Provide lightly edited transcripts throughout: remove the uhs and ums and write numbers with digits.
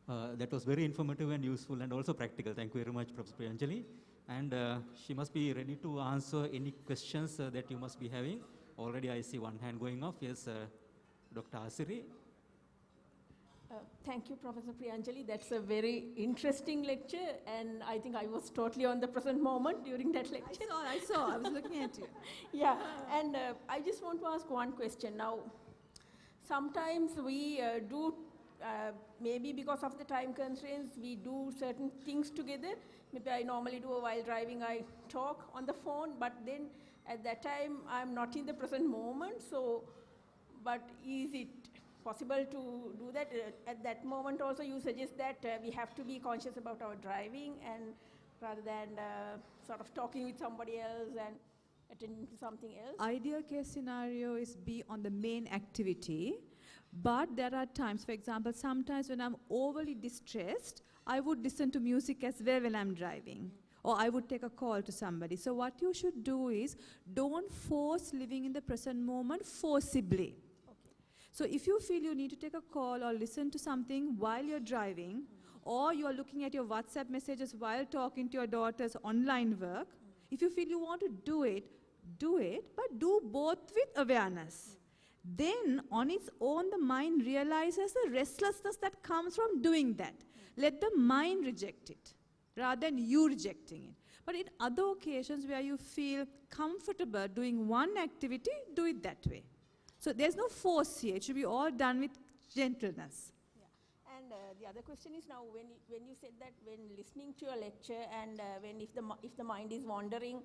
That was very informative and useful and also practical. Thank you very much, Professor Priyanjali. And she must be ready to answer any questions that you must be having. Already I see one hand going off. Yes, Dr. Asiri. Thank you, Professor Priyanjali. That's a very interesting lecture, and I think I was totally on the present moment during that lecture. I saw. I was looking at you. Yeah, and I just want to ask one question. Now, sometimes we do, maybe because of the time constraints, we do certain things together. Maybe I normally do while driving, I talk on the phone, but then at that time, I'm not in the present moment. So, but is it possible to do that? At that moment also you suggest that we have to be conscious about our driving and rather than sort of talking with somebody else and attending to something else? Ideal case scenario is be on the main activity, but there are times, for example, sometimes when I'm overly distressed, I would listen to music as well when I'm driving, or I would take a call to somebody. So what you should do is don't force living in the present moment forcibly. So if you feel you need to take a call or listen to something while you're driving, or you're looking at your WhatsApp messages while talking to your daughter's online work, if you feel you want to do it, but do both with awareness. Then on its own, the mind realizes the restlessness that comes from doing that. Let the mind reject it, rather than you rejecting it. But in other occasions where you feel comfortable doing one activity, do it that way. So there's no force here. It should be all done with gentleness. Yeah. And the other question is now, when you said that when listening to a lecture and if the mind is wandering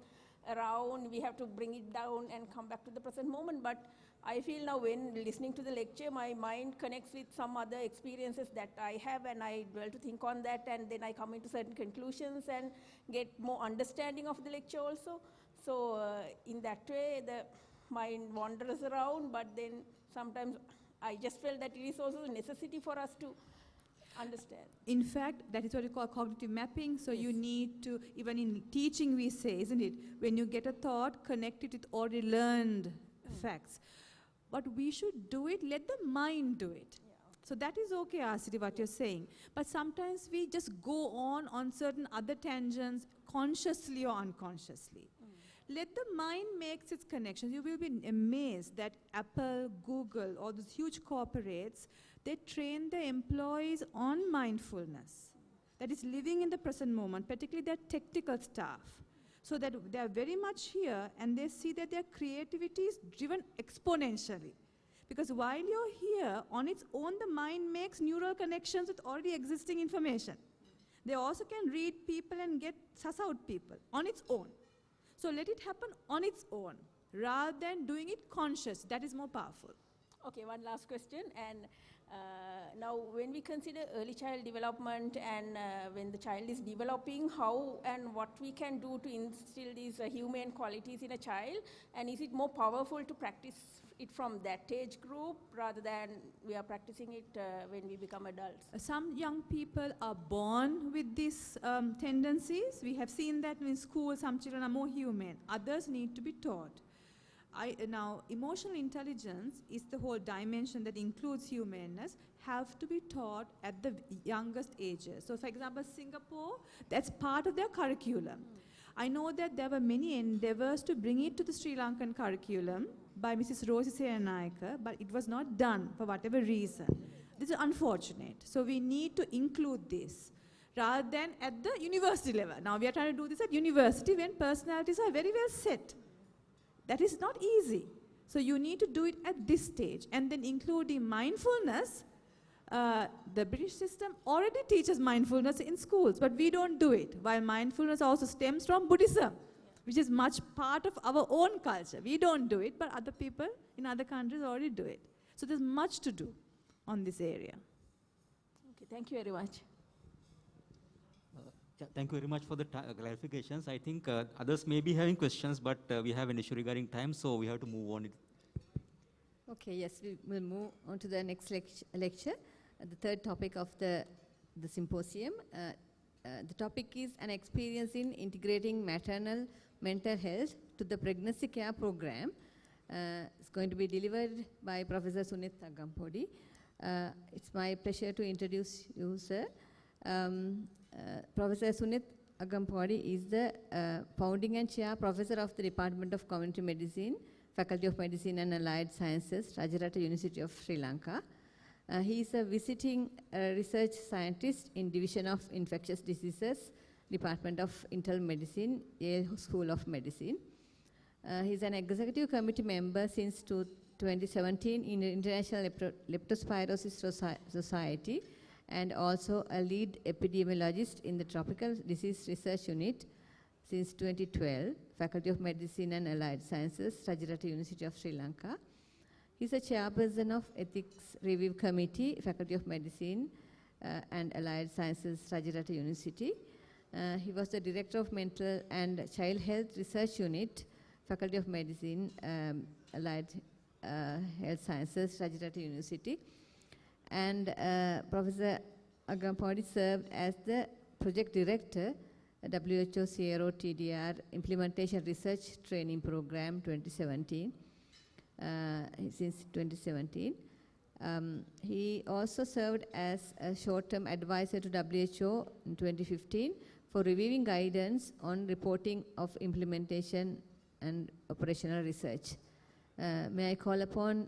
around, we have to bring it down and come back to the present moment. But I feel now when listening to the lecture, my mind connects with some other experiences that I have, and I dwell to think on that, and then I come into certain conclusions and get more understanding of the lecture also. So in that way, the mind wanders around, but then sometimes I just felt that it is also a necessity for us to understand. In fact, that is what we call cognitive mapping. So you need to, even in teaching we say, isn't it? When you get a thought, connect it with already learned facts. But we should do it, let the mind do it. Yeah. So that is okay, Asiri, what you're saying. But sometimes we just go on certain other tangents, consciously or unconsciously. Let the mind make its connections. You will be amazed that Apple, Google, all those huge corporates, they train their employees on mindfulness. That is living in the present moment, particularly their technical staff. So that they are very much here and they see that their creativity is driven exponentially. Because while you're here, on its own, the mind makes neural connections with already existing information. They also can read people and suss out people on its own. So let it happen on its own, rather than doing it conscious. That is more powerful. Okay, one last question. And now when we consider early child development and when the child is developing, how and what we can do to instill these humane qualities in a child, and is it more powerful to practice it from that age group rather than we are practicing it when we become adults? Some young people are born with these tendencies. We have seen that in school, some children are more humane. Others need to be taught. Now, emotional intelligence is the whole dimension that includes humaneness, have to be taught at the youngest ages. So, for example, Singapore, that's part of their curriculum. I know that there were many endeavors to bring it to the Sri Lankan curriculum by Mrs. Rosie Seyanayaka, but it was not done for whatever reason. This is unfortunate. So we need to include this rather than at the university level. Now we are trying to do this at university when personalities are very well set. That is not easy. So you need to do it at this stage and then including mindfulness. The British system already teaches mindfulness in schools, but we don't do it. While mindfulness also stems from Buddhism, which is much part of our own culture. We don't do it, but other people in other countries already do it. So there's much to do on this area. Okay, thank you very much. Thank you very much for the clarifications. I think others may be having questions, but we have an issue regarding time, so we have to move on. Okay, yes, we will move on to the next lecture, the third topic of the symposium. The topic is an experience in integrating maternal mental health to the pregnancy care program. It's going to be delivered by Professor Sunit Tagampodi. It's my pleasure to introduce you, sir. Professor Sunit Agampodi is the founding and chair professor of the Department of Community Medicine, Faculty of Medicine and Allied Sciences, Rajarata University of Sri Lanka. He is a visiting research scientist in Division of Infectious Diseases, Department of Internal Medicine, Yale School of Medicine. He is an executive committee member since 2017 in the International Leptospirosis Society, and also a lead epidemiologist in the Tropical Disease Research Unit since 2012, Faculty of Medicine and Allied Sciences, Rajarata University of Sri Lanka. He's a chairperson of Ethics Review Committee, Faculty of Medicine and Allied Sciences, Rajarata University. He was the director of Mental and Child Health Research Unit, Faculty of Medicine, Allied Health Sciences, Rajarata University. And Professor Agampodi served as the project director, WHO CRO TDR Implementation Research Training Program 2017, since 2017. He also served as a short-term advisor to WHO in 2015 for reviewing guidance on reporting of implementation and operational research. May I call upon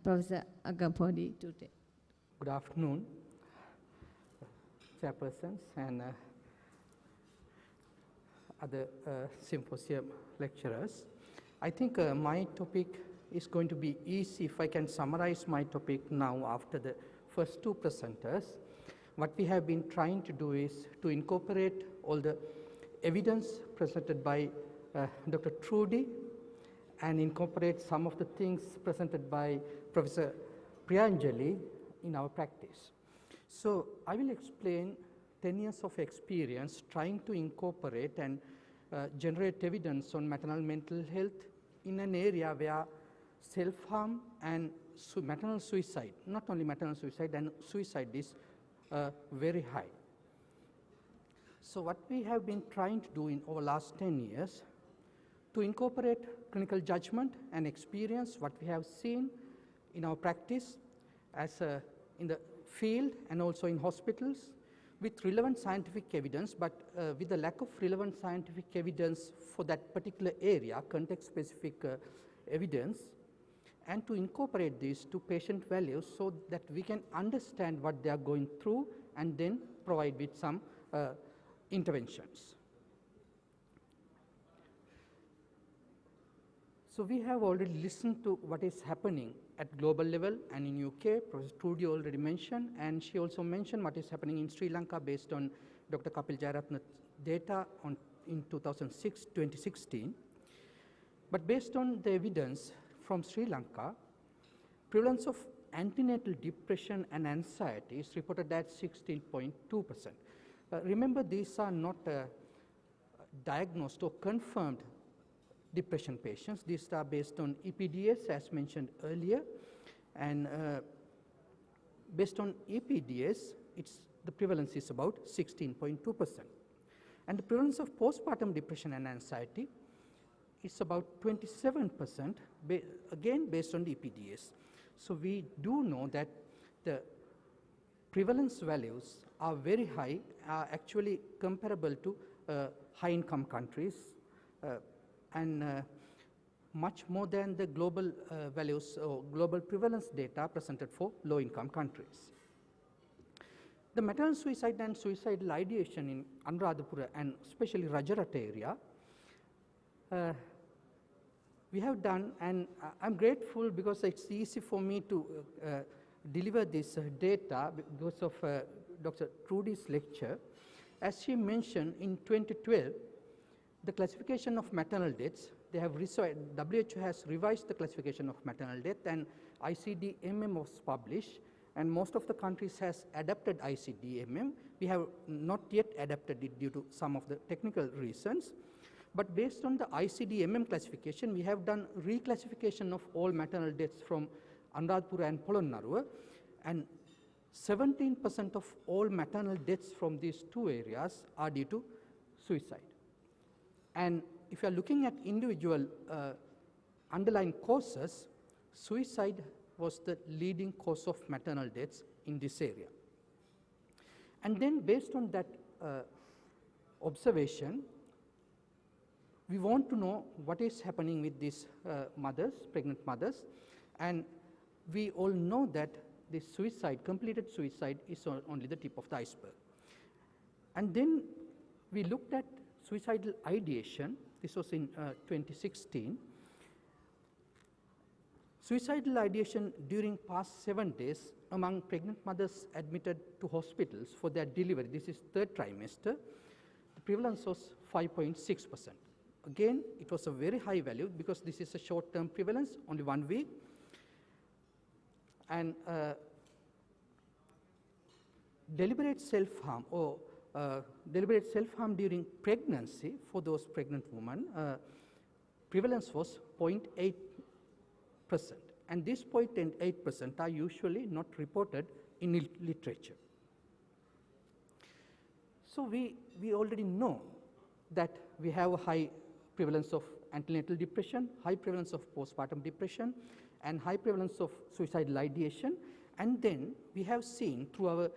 Professor Agampodi to take. Good afternoon, chairpersons and other symposium lecturers. I think my topic is going to be easy if I can summarize my topic now after the first two presenters. What we have been trying to do is to incorporate all the evidence presented by Dr. Trudy and incorporate some of the things presented by Professor Priyanjali in our practice. So I will explain 10 years of experience trying to incorporate and generate evidence on maternal mental health in an area where self-harm and maternal suicide, not only maternal suicide, and suicide is very high. So what we have been trying to do in over last 10 years to incorporate clinical judgment and experience, what we have seen in our practice as in the field and also in hospitals with relevant scientific evidence, but with the lack of relevant scientific evidence for that particular area, context-specific evidence, and to incorporate this to patient values so that we can understand what they are going through and then provide with some interventions. So we have already listened to what is happening at global level and in UK. Professor Trudy already mentioned, and she also mentioned what is happening in Sri Lanka based on Dr. Kapil Jayaratne's data in 2016. But based on the evidence from Sri Lanka, prevalence of antenatal depression and anxiety is reported at 16.2%. Remember, these are not diagnosed or confirmed depression patients. These are based on EPDS as mentioned earlier, and based on EPDS, the prevalence is about 16.2%. And the prevalence of postpartum depression and anxiety is about 27%, again based on the EPDS. So we do know that the prevalence values are very high, are actually comparable to high-income countries, and much more than the global values or global prevalence data presented for low-income countries. The maternal suicide and suicidal ideation in Anuradhapura and especially Rajarata area, we have done, and I'm grateful because it's easy for me to deliver this data because of Dr. Trudy's lecture. As she mentioned, in 2012, the classification of maternal deaths, WHO has revised the classification of maternal death, and ICD-MM was published, and most of the countries has adapted ICD-MM. We have not yet adapted it due to some of the technical reasons. But based on the ICD-MM classification, we have done reclassification of all maternal deaths from Anuradhapura and Polonnaruwa, and 17% of all maternal deaths from these two areas are due to suicide. And if you are looking at individual underlying causes, suicide was the leading cause of maternal deaths in this area. And then based on that observation, we want to know what is happening with these mothers, pregnant mothers, and we all know that the suicide, completed suicide, is only the tip of the iceberg. And then we looked at suicidal ideation. This was in 2016. Suicidal ideation during past 7 days among pregnant mothers admitted to hospitals for their delivery, this is third trimester, the prevalence was 5.6%. Again, it was a very high value because this is a short-term prevalence, only 1 week. And deliberate self-harm or deliberate self-harm during pregnancy for those pregnant women, prevalence was 0.8%. And this 0.8% are usually not reported in literature. So we already know that we have a high prevalence of antenatal depression, high prevalence of postpartum depression, and high prevalence of suicidal ideation. And then we have seen through our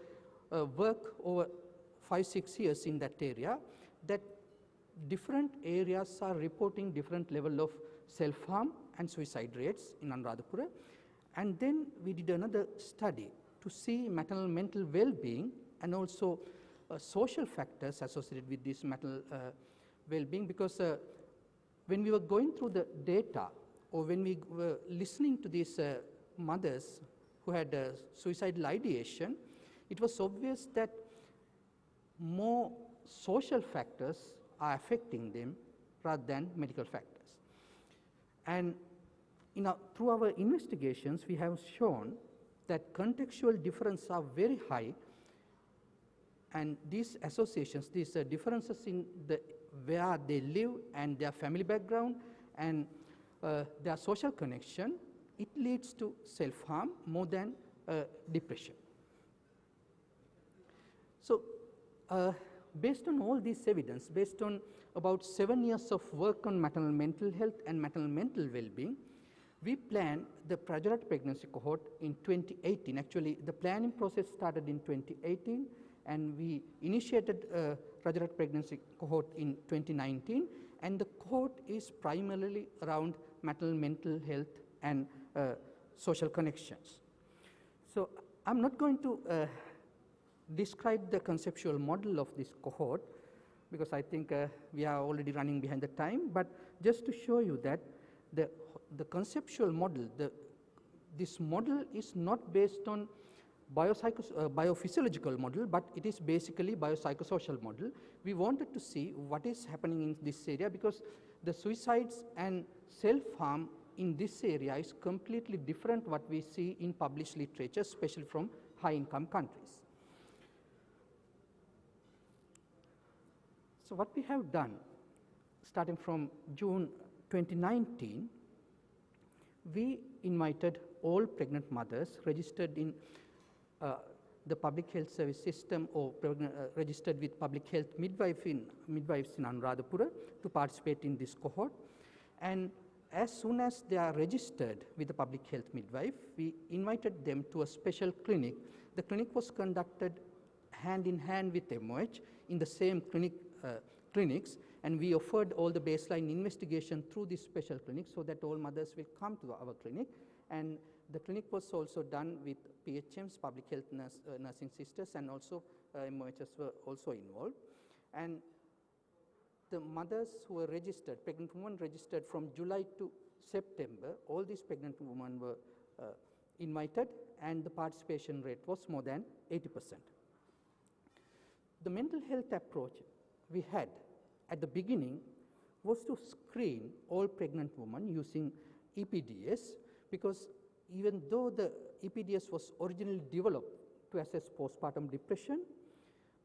work over 5-6 years in that area that different areas are reporting different level of self-harm and suicide rates in Anuradhapura. And then we did another study to see maternal mental well-being and also social factors associated with this maternal well-being, because when we were going through the data or when we were listening to these mothers who had suicidal ideation, it was obvious that more social factors are affecting them rather than medical factors. And through our investigations, we have shown that contextual differences are very high, and these associations, these differences in where they live and their family background and their social connection, it leads to self-harm more than depression. So based on all this evidence, based on about 7 years of work on maternal mental health and maternal mental well-being, we planned the Prajarat pregnancy cohort in 2018. Actually, the planning process started in 2018, and we initiated Prajarat pregnancy cohort in 2019, and the cohort is primarily around maternal mental health and social connections. So I'm not going to describe the conceptual model of this cohort because I think we are already running behind the time, but just to show you that the conceptual model, this model is not based on biophysiological model, but it is basically biopsychosocial model. We wanted to see what is happening in this area because the suicides and self-harm in this area is completely different what we see in published literature, especially from high-income countries. So what we have done, starting from June 2019, we invited all pregnant mothers registered in the public health service system or registered with public health midwives in Anuradhapura to participate in this cohort. And as soon as they are registered with the public health midwife, we invited them to a special clinic. The clinic was conducted hand in hand with MOH in the same clinics, and we offered all the baseline investigation through this special clinic so that all mothers will come to our clinic. And the clinic was also done with PHMs, public health nursing sisters, and also MOHs were also involved. And the mothers who were registered, pregnant women registered from July to September, all these pregnant women were invited, and the participation rate was more than 80%. The mental health approach we had at the beginning was to screen all pregnant women using EPDS, because even though the EPDS was originally developed to assess postpartum depression,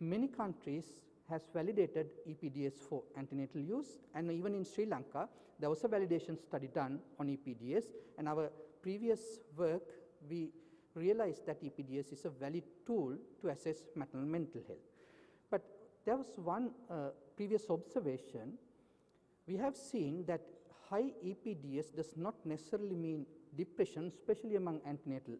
many countries has validated EPDS for antenatal use, and even in Sri Lanka, there was a validation study done on EPDS, and our previous work, we realized that EPDS is a valid tool to assess maternal mental health. But there was one previous observation. We have seen that high EPDS does not necessarily mean depression, especially among antenatal,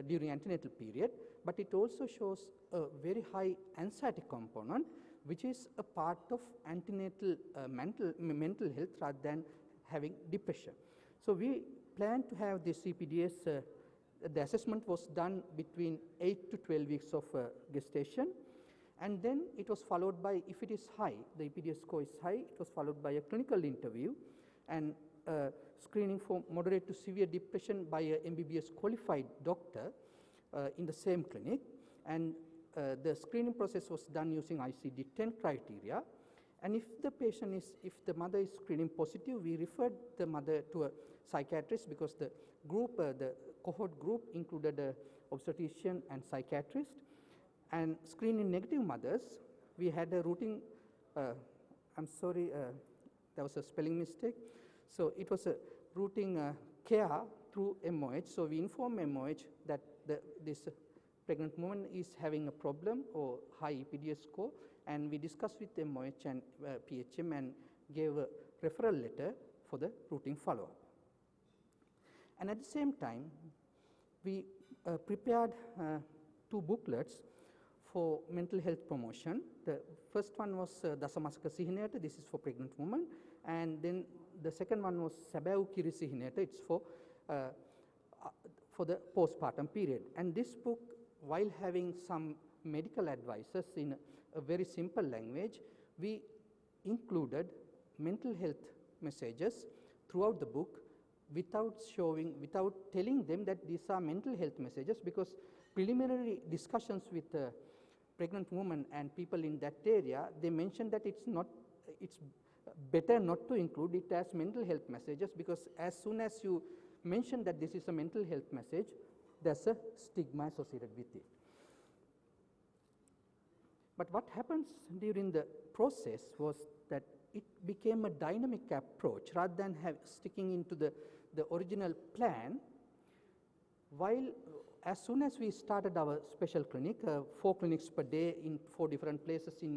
during antenatal period, but it also shows a very high anxiety component, which is a part of antenatal mental health rather than having depression. So we plan to have this EPDS, the assessment was done between 8 to 12 weeks of gestation, and then it was followed by, if it is high, the EPDS score is high, it was followed by a clinical interview and screening for moderate to severe depression by a MBBS qualified doctor in the same clinic. And the screening process was done using ICD-10 criteria. And if the mother is screening positive, we referred the mother to a psychiatrist, because the group, the cohort group included an obstetrician and psychiatrist. And screening negative mothers, we had a routing, I'm sorry, there was a spelling mistake. So it was a routing care through MOH. So we informed MOH that this pregnant woman is having a problem or high EPDS score, and we discussed with MOH and PHM and gave a referral letter for the routing follow-up. And at the same time, we prepared 2 booklets for mental health promotion. The first one was Dasamasaka Sihineta, this is for pregnant women, and then the second one was Sabau Kiri Sihineta, it's for the postpartum period. And this book, while having some medical advices in a very simple language, we included mental health messages throughout the book without telling them that these are mental health messages, because preliminary discussions with pregnant women and people in that area, they mentioned that it's better not to include it as mental health messages, because as soon as you mention that this is a mental health message, there's a stigma associated with it. But what happens during the process was that it became a dynamic approach rather than sticking into the original plan. While as soon as we started our special clinic, 4 clinics per day in 4 different places in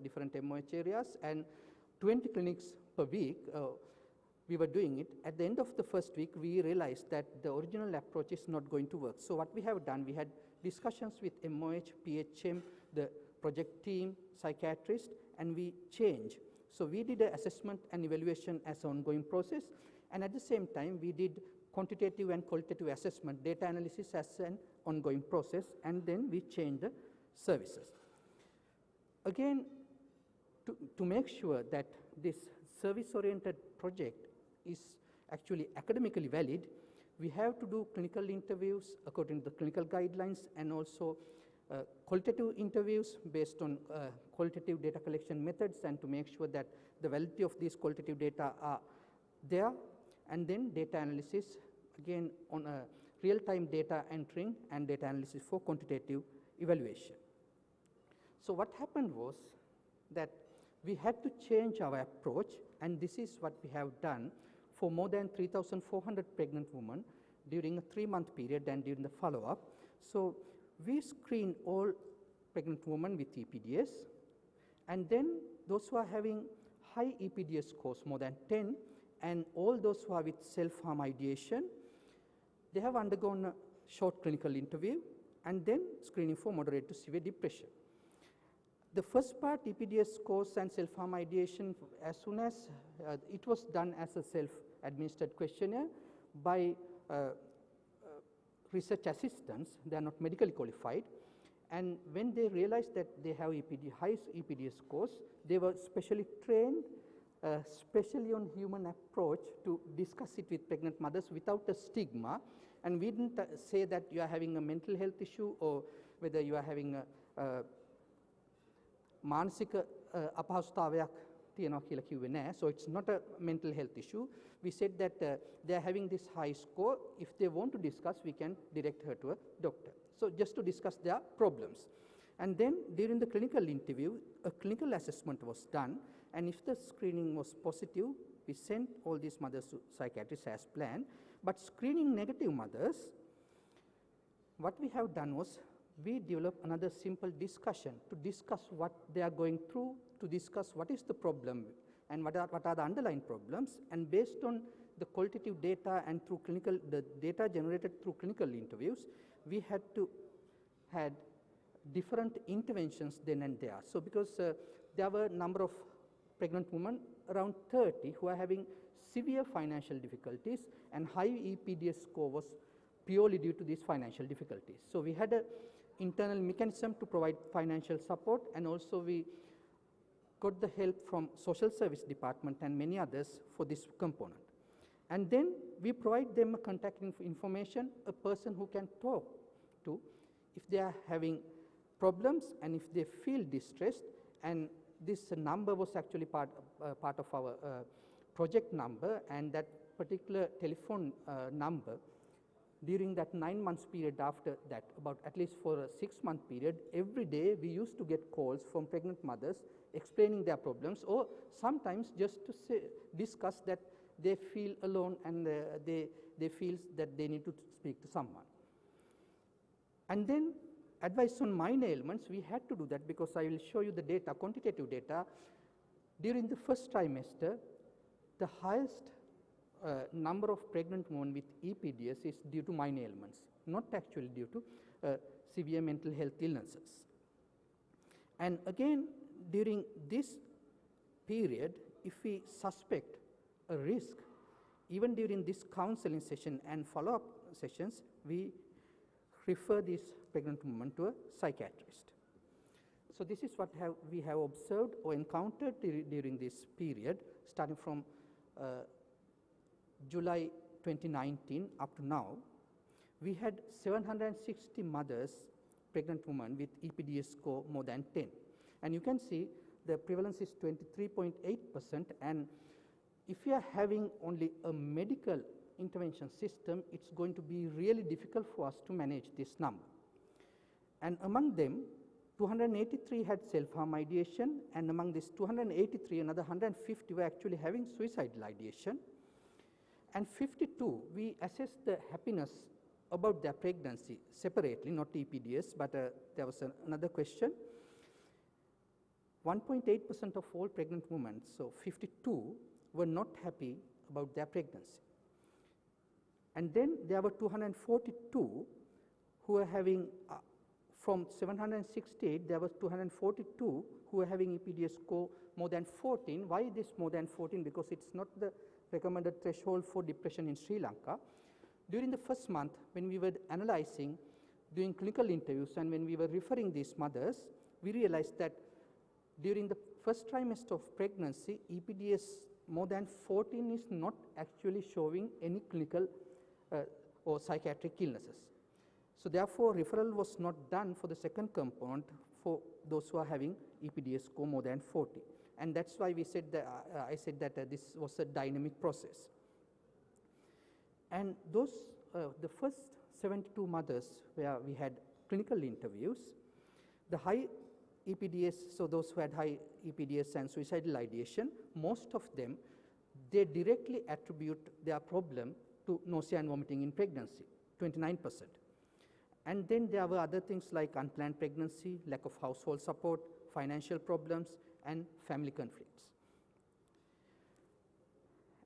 different MOH areas, and 20 clinics per week, we were doing it. At the end of the first week, we realized that the original approach is not going to work. So what we have done, we had discussions with MOH, PHM, the project team, psychiatrist, and we changed. So we did an assessment and evaluation as an ongoing process, and at the same time, we did quantitative and qualitative assessment, data analysis as an ongoing process, and then we changed the services. Again, to make sure that this service-oriented project is actually academically valid, we have to do clinical interviews according to the clinical guidelines, and also qualitative interviews based on qualitative data collection methods, and to make sure that the validity of these qualitative data are there, and then data analysis, again on a real-time data entering and data analysis for quantitative evaluation. So what happened was that we had to change our approach, and this is what we have done for more than 3,400 pregnant women during a 3-month period and during the follow-up. So we screen all pregnant women with EPDS, and then those who are having high EPDS scores, more than 10, and all those who are with self-harm ideation, they have undergone a short clinical interview and then screening for moderate to severe depression. The first part, EPDS scores and self-harm ideation, as soon as it was done as a self-administered questionnaire by research assistants, they are not medically qualified, and when they realized that they have high EPDS scores, they were specially trained, especially on human approach, to discuss it with pregnant mothers without a stigma. And we didn't say that you are having a mental health issue or whether you are having a මානසික අපහසුතාවයක් තියෙනවා කියලා කිව්වේ නැහැ. So it's not a mental health issue. We said that they are having this high score. If they want to discuss, we can direct her to a doctor. So just to discuss their problems. And then during the clinical interview, a clinical assessment was done, and if the screening was positive, we sent all these mothers to psychiatrists as planned. But screening negative mothers, what we have done was we developed another simple discussion to discuss what they are going through, to discuss what is the problem and what are the underlying problems, and based on the the qualitative data and through the data generated through clinical interviews, we had different interventions then and there. So because there were a number of pregnant women, around 30, who are having severe financial difficulties, and high EPDS score was purely due to these financial difficulties. So we had an internal mechanism to provide financial support, and also we got the help from social service department and many others for this component. And then we provide them a contact information, a person who can talk to if they are having problems and if they feel distressed. And this number was actually part of our project number, and that particular telephone number, during that 9 months period after that, about at least for a 6-month period, every day we used to get calls from pregnant mothers explaining their problems, or sometimes just to discuss that they feel alone and they feel that they need to speak to someone. And then advice on minor ailments, we had to do that because I will show you the data, quantitative data. During the first trimester, the highest number of pregnant women with EPDS is due to minor ailments, not actually due to severe mental health illnesses. And again, during this period, if we suspect a risk, even during this counseling session and follow-up sessions, we refer this pregnant woman to a psychiatrist. So this is what we have observed or encountered during this period, starting from July 2019 up to now. We had 760 mothers, pregnant women with EPDS score more than 10. And you can see the prevalence is 23.8%, and if you are having only a medical intervention system, it's going to be really difficult for us to manage this number. And among them, 283 had self-harm ideation, and among this 283, another 150 were actually having suicidal ideation. And 52, we assessed the happiness about their pregnancy separately, not EPDS, but there was another question. 1.8% of all pregnant women, so 52, were not happy about their pregnancy. And then there were 242 who were having, from 768, there were 242 who were having EPDS score more than 14. Why this more than 14? Because it's not the recommended threshold for depression in Sri Lanka. During the first month, when we were analyzing, doing clinical interviews, and when we were referring these mothers, we realized that during the first trimester of pregnancy, EPDS more than 14 is not actually showing any clinical or psychiatric illnesses. So therefore, referral was not done for the second component for those who are having EPDS score more than 40. And that's why we said that, I said that this was a dynamic process. And those, the first 72 mothers where we had clinical interviews, the high EPDS, so those who had high EPDS and suicidal ideation, most of them, they directly attribute their problem to nausea and vomiting in pregnancy, 29%. And then there were other things like unplanned pregnancy, lack of household support, financial problems, and family conflicts.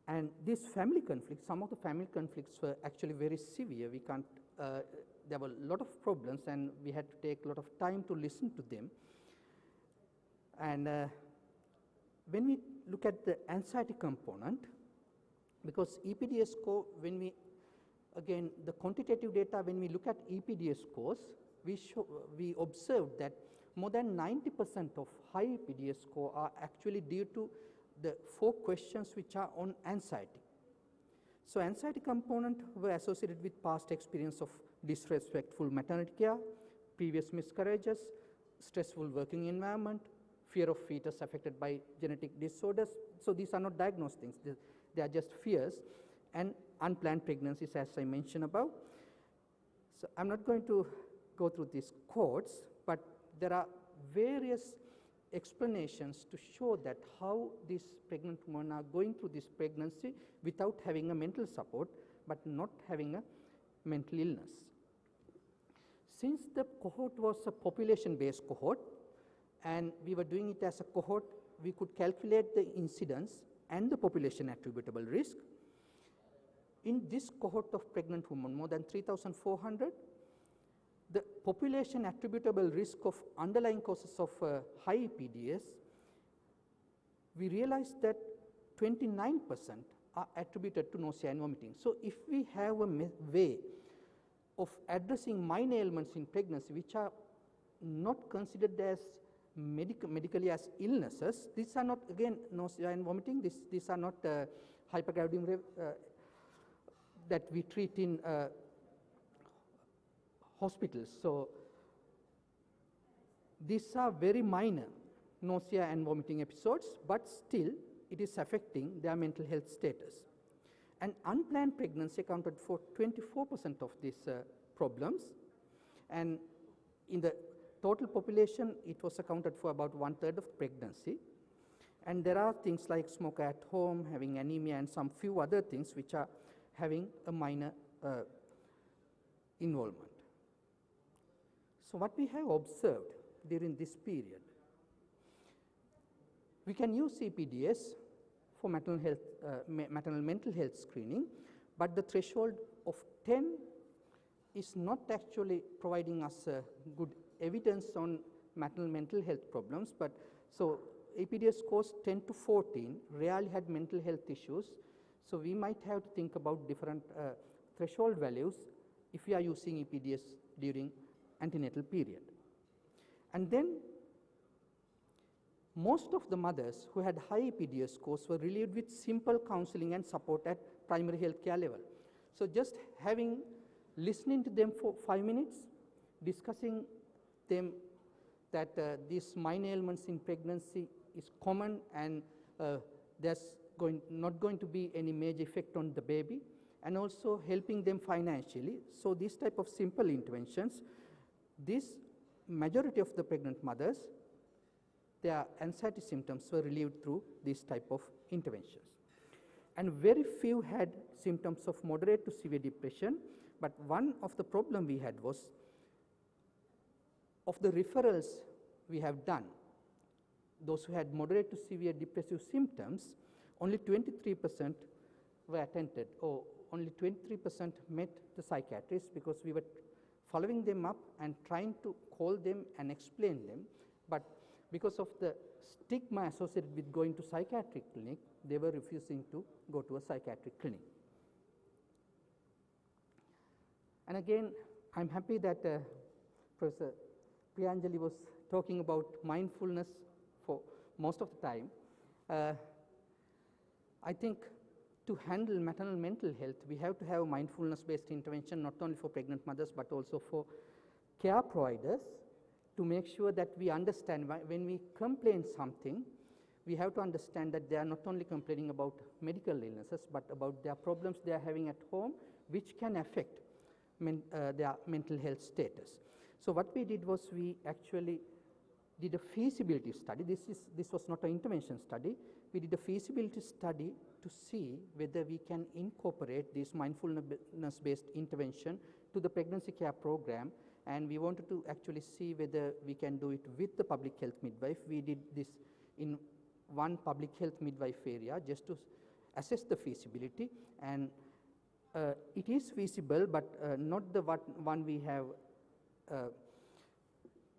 And these family conflicts, some of the family conflicts were actually very severe. We can't, there were a lot of problems, and we had to take a lot of time to listen to them. And when we look at the anxiety component, because EPDS score, when we, again, the quantitative data, when we look at EPDS scores, we observed that more than 90% of high EPDS score are actually due to the 4 questions which are on anxiety. So anxiety component were associated with past experience of disrespectful maternity care, previous miscarriages, stressful working environment, fear of fetus affected by genetic disorders. So these are not diagnosed things, they are just fears, and unplanned pregnancies, as I mentioned above. So I'm not going to go through these codes, but there are various explanations to show that how these pregnant women are going through this pregnancy without having a mental support, but not having a mental illness. Since the cohort was a population-based cohort, and we were doing it as a cohort, we could calculate the incidence and the population attributable risk. in this cohort of pregnant women, more than 3,400, the population attributable risk of underlying causes of high EPDS, we realized that 29% are attributed to nausea and vomiting. So if we have a way of addressing minor ailments in pregnancy which are not considered as medically as illnesses, these are not, again, nausea and vomiting, these are not hypergravidemia that we treat in hospitals. So these are very minor nausea and vomiting episodes, but still it is affecting their mental health status. And unplanned pregnancy accounted for 24% of these problems, and in the total population it was accounted for about 1/3 of pregnancy. And there are things like smoker at home, having anemia, and some few other things which are having a minor involvement. So what we have observed during this period, we can use EPDS for maternal health, maternal mental health screening, but the threshold of 10 is not actually providing us good evidence on maternal mental health problems. But so EPDS scores 10 to 14 rarely had mental health issues. So we might have to think about different threshold values if we are using EPDS during antenatal period. And then most of the mothers who had high EPDS scores were relieved with simple counseling and support at primary health care level. So just listening to them for 5 minutes, discussing them that these minor ailments in pregnancy is common, and there's not going to be any major effect on the baby, and also helping them financially. So these type of simple interventions, this majority of the pregnant mothers, their anxiety symptoms were relieved through this type of interventions. And very few had symptoms of moderate to severe depression, but one of the problem we had was, of the referrals we have done, those who had moderate to severe depressive symptoms, only 23% were attended, or only 23% met the psychiatrist, because we were following them up and trying to call them and explain them. But because of the stigma associated with going to psychiatric clinic, they were refusing to go to a psychiatric clinic. And again, I'm happy that Professor Priyanjali was talking about mindfulness for most of the time. I think to handle maternal mental health, we have to have a mindfulness-based intervention, not only for pregnant mothers, but also for care providers, to make sure that we understand when we complain something, we have to understand that they are not only complaining about medical illnesses, but about their problems they are having at home, which can affect their mental health status. So what we did was, we actually did a feasibility study. This was not an intervention study. We did a feasibility study to see whether we can incorporate this mindfulness-based intervention to the pregnancy care program, and we wanted to actually see whether we can do it with the public health midwife. We did this in one public health midwife area just to assess the feasibility, and it is feasible, but not the one we have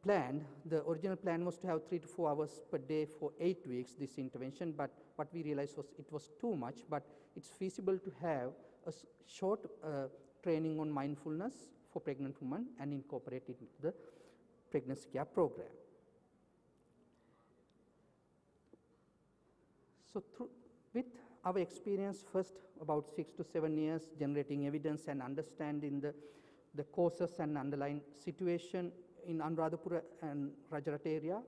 planned. The original plan was to have 3 to 4 hours per day for 8 weeks, this intervention, but what we realized was it was too much, but it's feasible to have a short training on mindfulness for pregnant women and incorporate it into the pregnancy care program. So with our experience, first about 6 to 7 years generating evidence and understanding the causes and underlying situation in Anuradhapura and Rajarat area,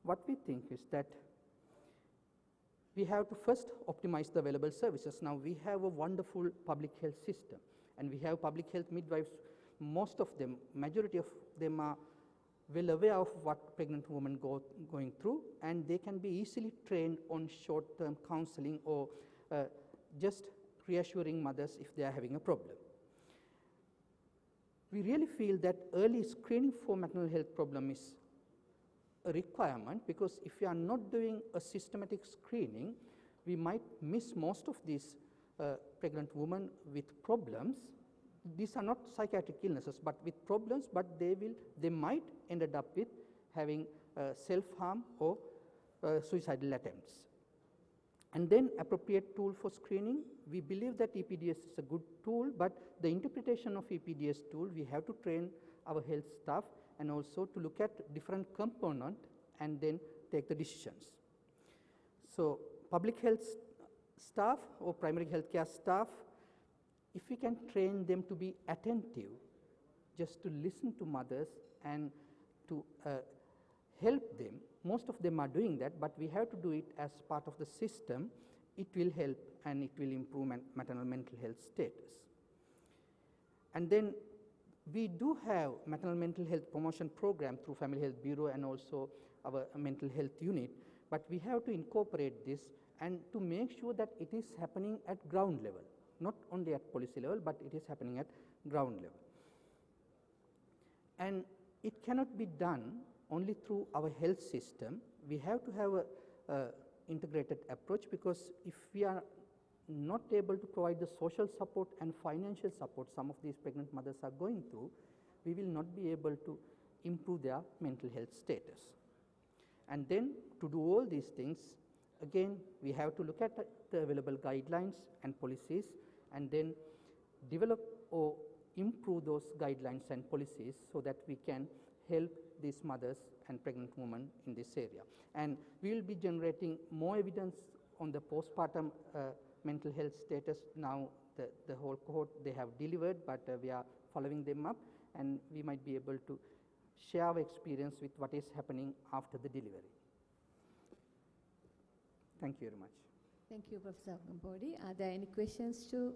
what we think is that we have to first optimize the available services. Now we have a wonderful public health system, and we have public health midwives. Most of them, majority of them are well aware of what pregnant women going through, and they can be easily trained on short-term counseling or just reassuring mothers if they are having a problem. We really feel that early screening for maternal health problem is a requirement, because if we are not doing a systematic screening, we might miss most of these pregnant women with problems. These are not psychiatric illnesses, but with problems, but they might ended up with having self-harm or suicidal attempts. And then appropriate tool for screening. We believe that EPDS is a good tool, but the interpretation of EPDS tool, we have to train our health staff and also to look at different components and then take the decisions. So public health staff or primary health care staff, if we can train them to be attentive, just to listen to mothers and to help them, most of them are doing that, but we have to do it as part of the system, it will help and it will improve maternal mental health status. And then we do have maternal mental health promotion program through Family Health Bureau and also our mental health unit, but we have to incorporate this and to make sure that it is happening at ground level, not only at policy level, but it is happening at ground level. And it cannot be done only through our health system. We have to have a integrated approach, because if we are not able to provide the social support and financial support some of these pregnant mothers are going through, we will not be able to improve their mental health status. And then to do all these things, again, we have to look at the available guidelines and policies and then develop or improve those guidelines and policies so that we can help these mothers and pregnant women in this area. And we will be generating more evidence on the postpartum mental health status. Now the whole cohort they have delivered, but we are following them up, and we might be able to share our experience with what is happening after the delivery. Thank you very much. Thank you, Professor Hagampodi. Are there any questions to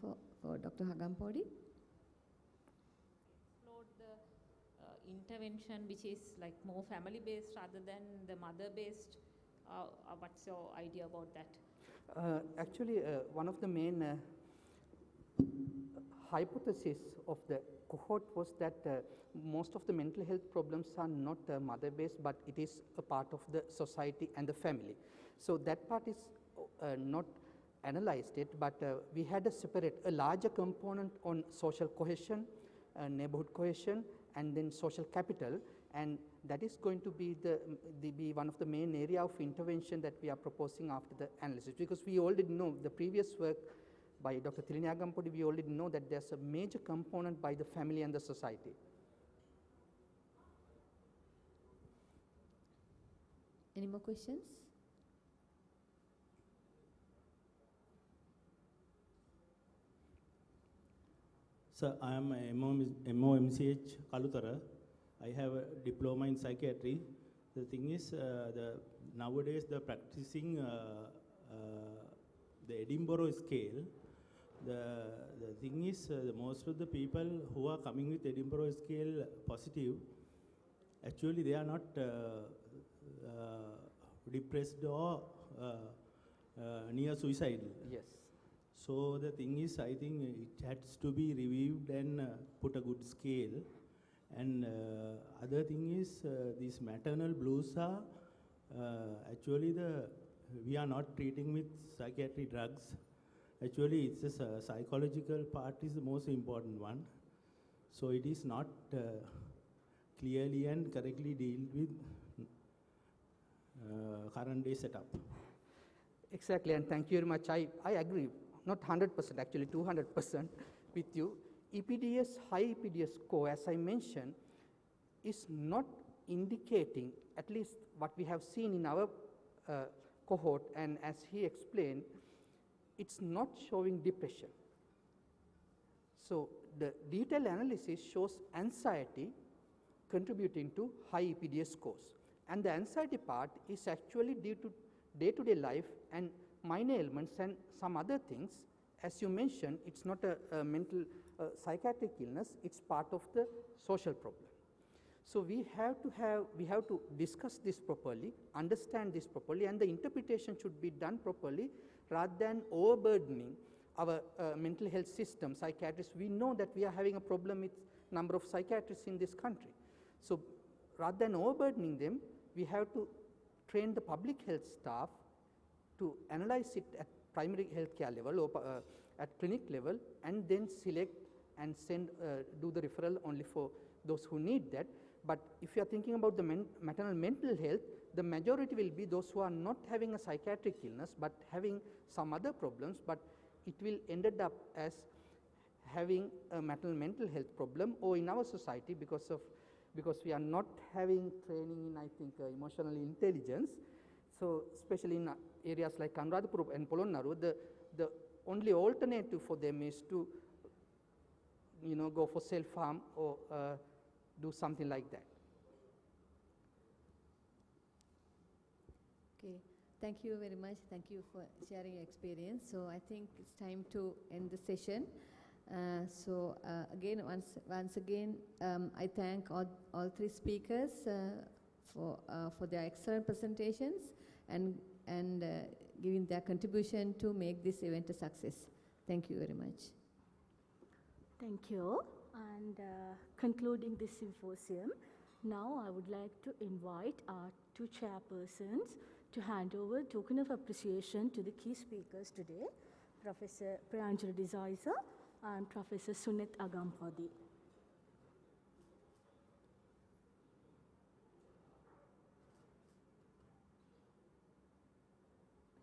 for Dr. Hagampodi? Explore the intervention which is like more family based rather than the mother based. What's your idea about that? Actually, one of the main hypothesis of the cohort was that most of the mental health problems are not mother based, but it is a part of the society and the family. So that part is not analyzed it, but we had a larger component on social cohesion, neighborhood cohesion, and then social capital, and that is going to be be one of the main area of intervention that we are proposing after the analysis, because we already know the previous work by Dr. Thilini Hagampodi, we already know that there's a major component by the family and the society. Any more questions? Sir, I am a MOMCH Kalutara. I have a diploma in psychiatry. The thing is, nowadays the practicing the Edinburgh scale, the thing is, most of the people who are coming with Edinburgh scale positive, actually they are not depressed or near suicidal. Yes. So the thing is, I think it has to be reviewed and put a good scale. And other thing is, these maternal blues are actually we are not treating with psychiatric drugs. Actually, it's a psychological part is the most important one. So it is not clearly and correctly dealt with current day setup. Exactly, and thank you very much. I agree, not 100%, actually 200% with you. EPDS, high EPDS score, as I mentioned, is not indicating, at least what we have seen in our cohort, and as he explained, it's not showing depression. So the detailed analysis shows anxiety contributing to high EPDS scores. And the anxiety part is actually due to day-to-day life and minor ailments and some other things. As you mentioned, it's not a mental psychiatric illness, it's part of the social problem. So we have to discuss this properly, understand this properly, and the interpretation should be done properly rather than overburdening our mental health system. Psychiatrists, we know that we are having a problem with number of psychiatrists in this country. So rather than overburdening them, we have to train the public health staff to analyze it at primary health care level or at clinic level, and then select and send, do the referral only for those who need that. But if you are thinking about the maternal mental health, the majority will be those who are not having a psychiatric illness but having some other problems, but it will ended up as having a maternal mental health problem, or in our society because we are not having training in, I think, emotional intelligence. So especially in areas like Anuradhapura and Polonnaru, the only alternative for them is to, you know, go for self-harm or do something like that. Okay, thank you very much. Thank you for sharing your experience. So I think it's time to end the session. Again, once again, I thank all three speakers for their excellent presentations and giving their contribution to make this event a success. Thank you very much. Thank you. And concluding this symposium, now I would like to invite our two chairpersons to hand over token of appreciation to the key speakers today, Professor Perinatal Desaiza and Professor Sunit Agampadi.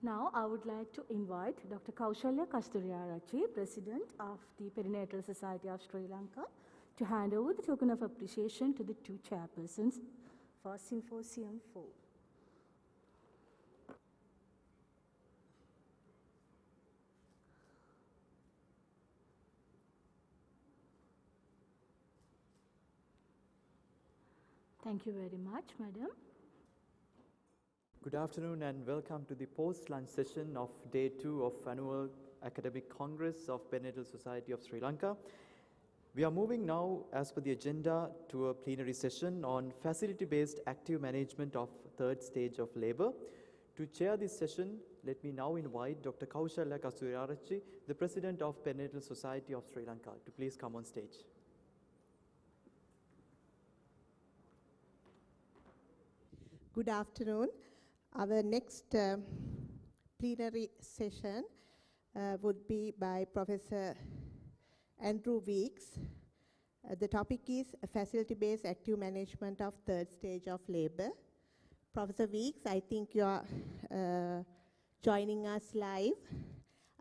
Now I would like to invite Dr. Kaushalya Kasturiarachi, President of the Perinatal Society of Sri Lanka, to hand over the token of appreciation to the two chairpersons for Symposium 4. Thank you very much, Madam. Good afternoon and welcome to the post-lunch session of Day 2 of Annual Academic Congress of Perinatal Society of Sri Lanka. We are moving now, as per the agenda, to a plenary session on facility-based active management of third stage of labour. To chair this session, let me now invite Dr. Kaushalya Kasturiarachi, the President of Perinatal Society of Sri Lanka, to please come on stage. Good afternoon. Our next plenary session would be by Professor Andrew Weeks. The topic is facility-based active management of third stage of labor. Professor Weeks, I think you are joining us live.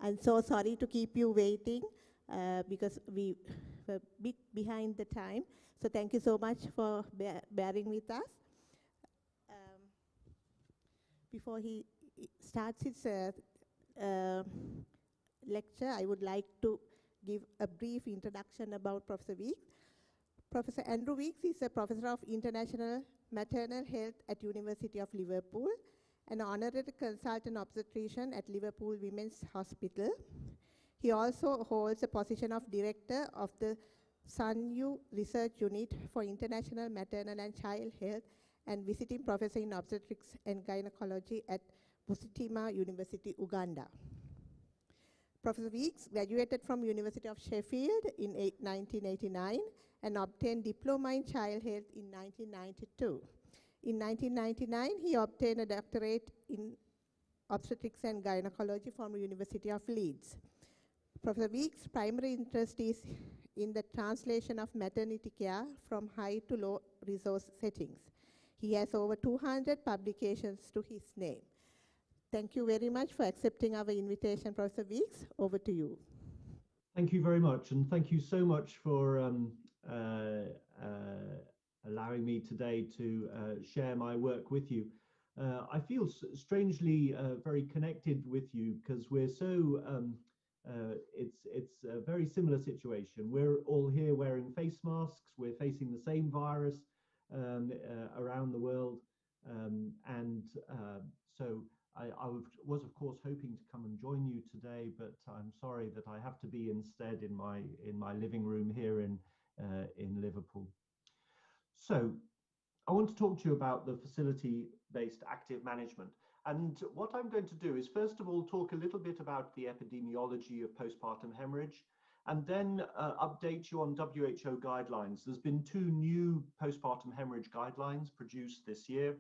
I'm so sorry to keep you waiting because we were a bit behind the time. So thank you so much for bearing with us. Before he starts his lecture, I would like to give a brief introduction about Professor Weeks. Professor Andrew Weeks is a professor of international maternal health at University of Liverpool, an honorary consultant obstetrician at Liverpool Women's Hospital. He also holds the position of director of the SUNU Research Unit for International Maternal and Child Health and visiting professor in obstetrics and gynecology at Busitima University, Uganda. Professor Weeks graduated from University of Sheffield in 1989 and obtained diploma in child health in 1992. In 1999, he obtained a doctorate in obstetrics and gynecology from University of Leeds. Professor Weeks' primary interest is in the translation of maternity care from high to low resource settings. He has over 200 publications to his name. Thank you very much for accepting our invitation, Professor Weeks. Over to you. Thank you very much, and thank you so much for allowing me today to share my work with you. I feel strangely very connected with you because we're so, it's a very similar situation. We're all here wearing face masks, we're facing the same virus around the world, so I was of course hoping to come and join you today, but I'm sorry that I have to be instead in my living room here in Liverpool. So I want to talk to you about the facility-based active management. And what I'm going to do is first of all talk a little bit about the epidemiology of postpartum hemorrhage, and then update you on WHO guidelines. There's been 2 new postpartum hemorrhage guidelines produced this year.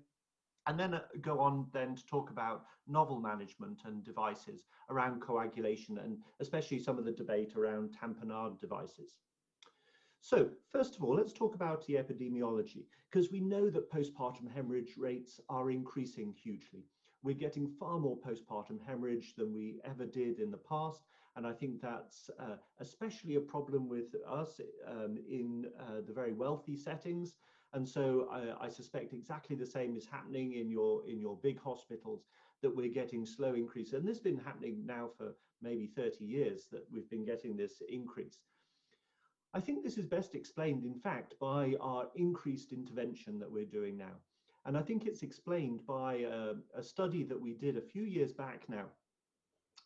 And then go on then to talk about novel management and devices around coagulation, and especially some of the debate around tamponade devices. So first of all, let's talk about the epidemiology, because we know that postpartum hemorrhage rates are increasing hugely. We're getting far more postpartum hemorrhage than we ever did in the past. And I think that's especially a problem with us in the very wealthy settings. And so I suspect exactly the same is happening in your big hospitals, that we're getting slow increase. And this has been happening now for maybe 30 years, that we've been getting this increase. I think this is best explained, in fact, by our increased intervention that we're doing now. And I think it's explained by a study that we did a few years back now,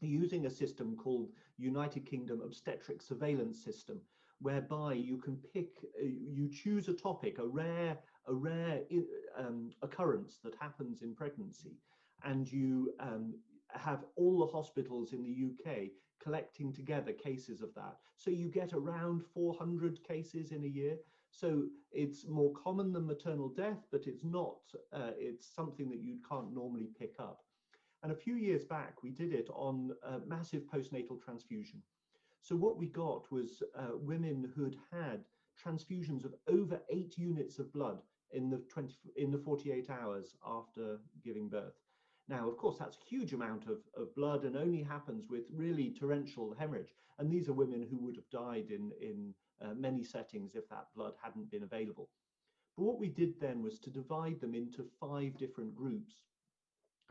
using a system called United Kingdom Obstetric Surveillance System, whereby you can pick, you choose a topic, a rare occurrence that happens in pregnancy, and you have all the hospitals in the UK collecting together cases of that. So you get around 400 cases in a year. So it's more common than maternal death, but it's not, it's something that you can't normally pick up. And a few years back, we did it on massive postnatal transfusion. So what we got was women who'd had transfusions of over 8 units of blood in the 48 hours after giving birth. Now, of course, that's a huge amount of blood, and only happens with really torrential hemorrhage. And these are women who would have died in many settings if that blood hadn't been available. But what we did then was to divide them into 5 different groups,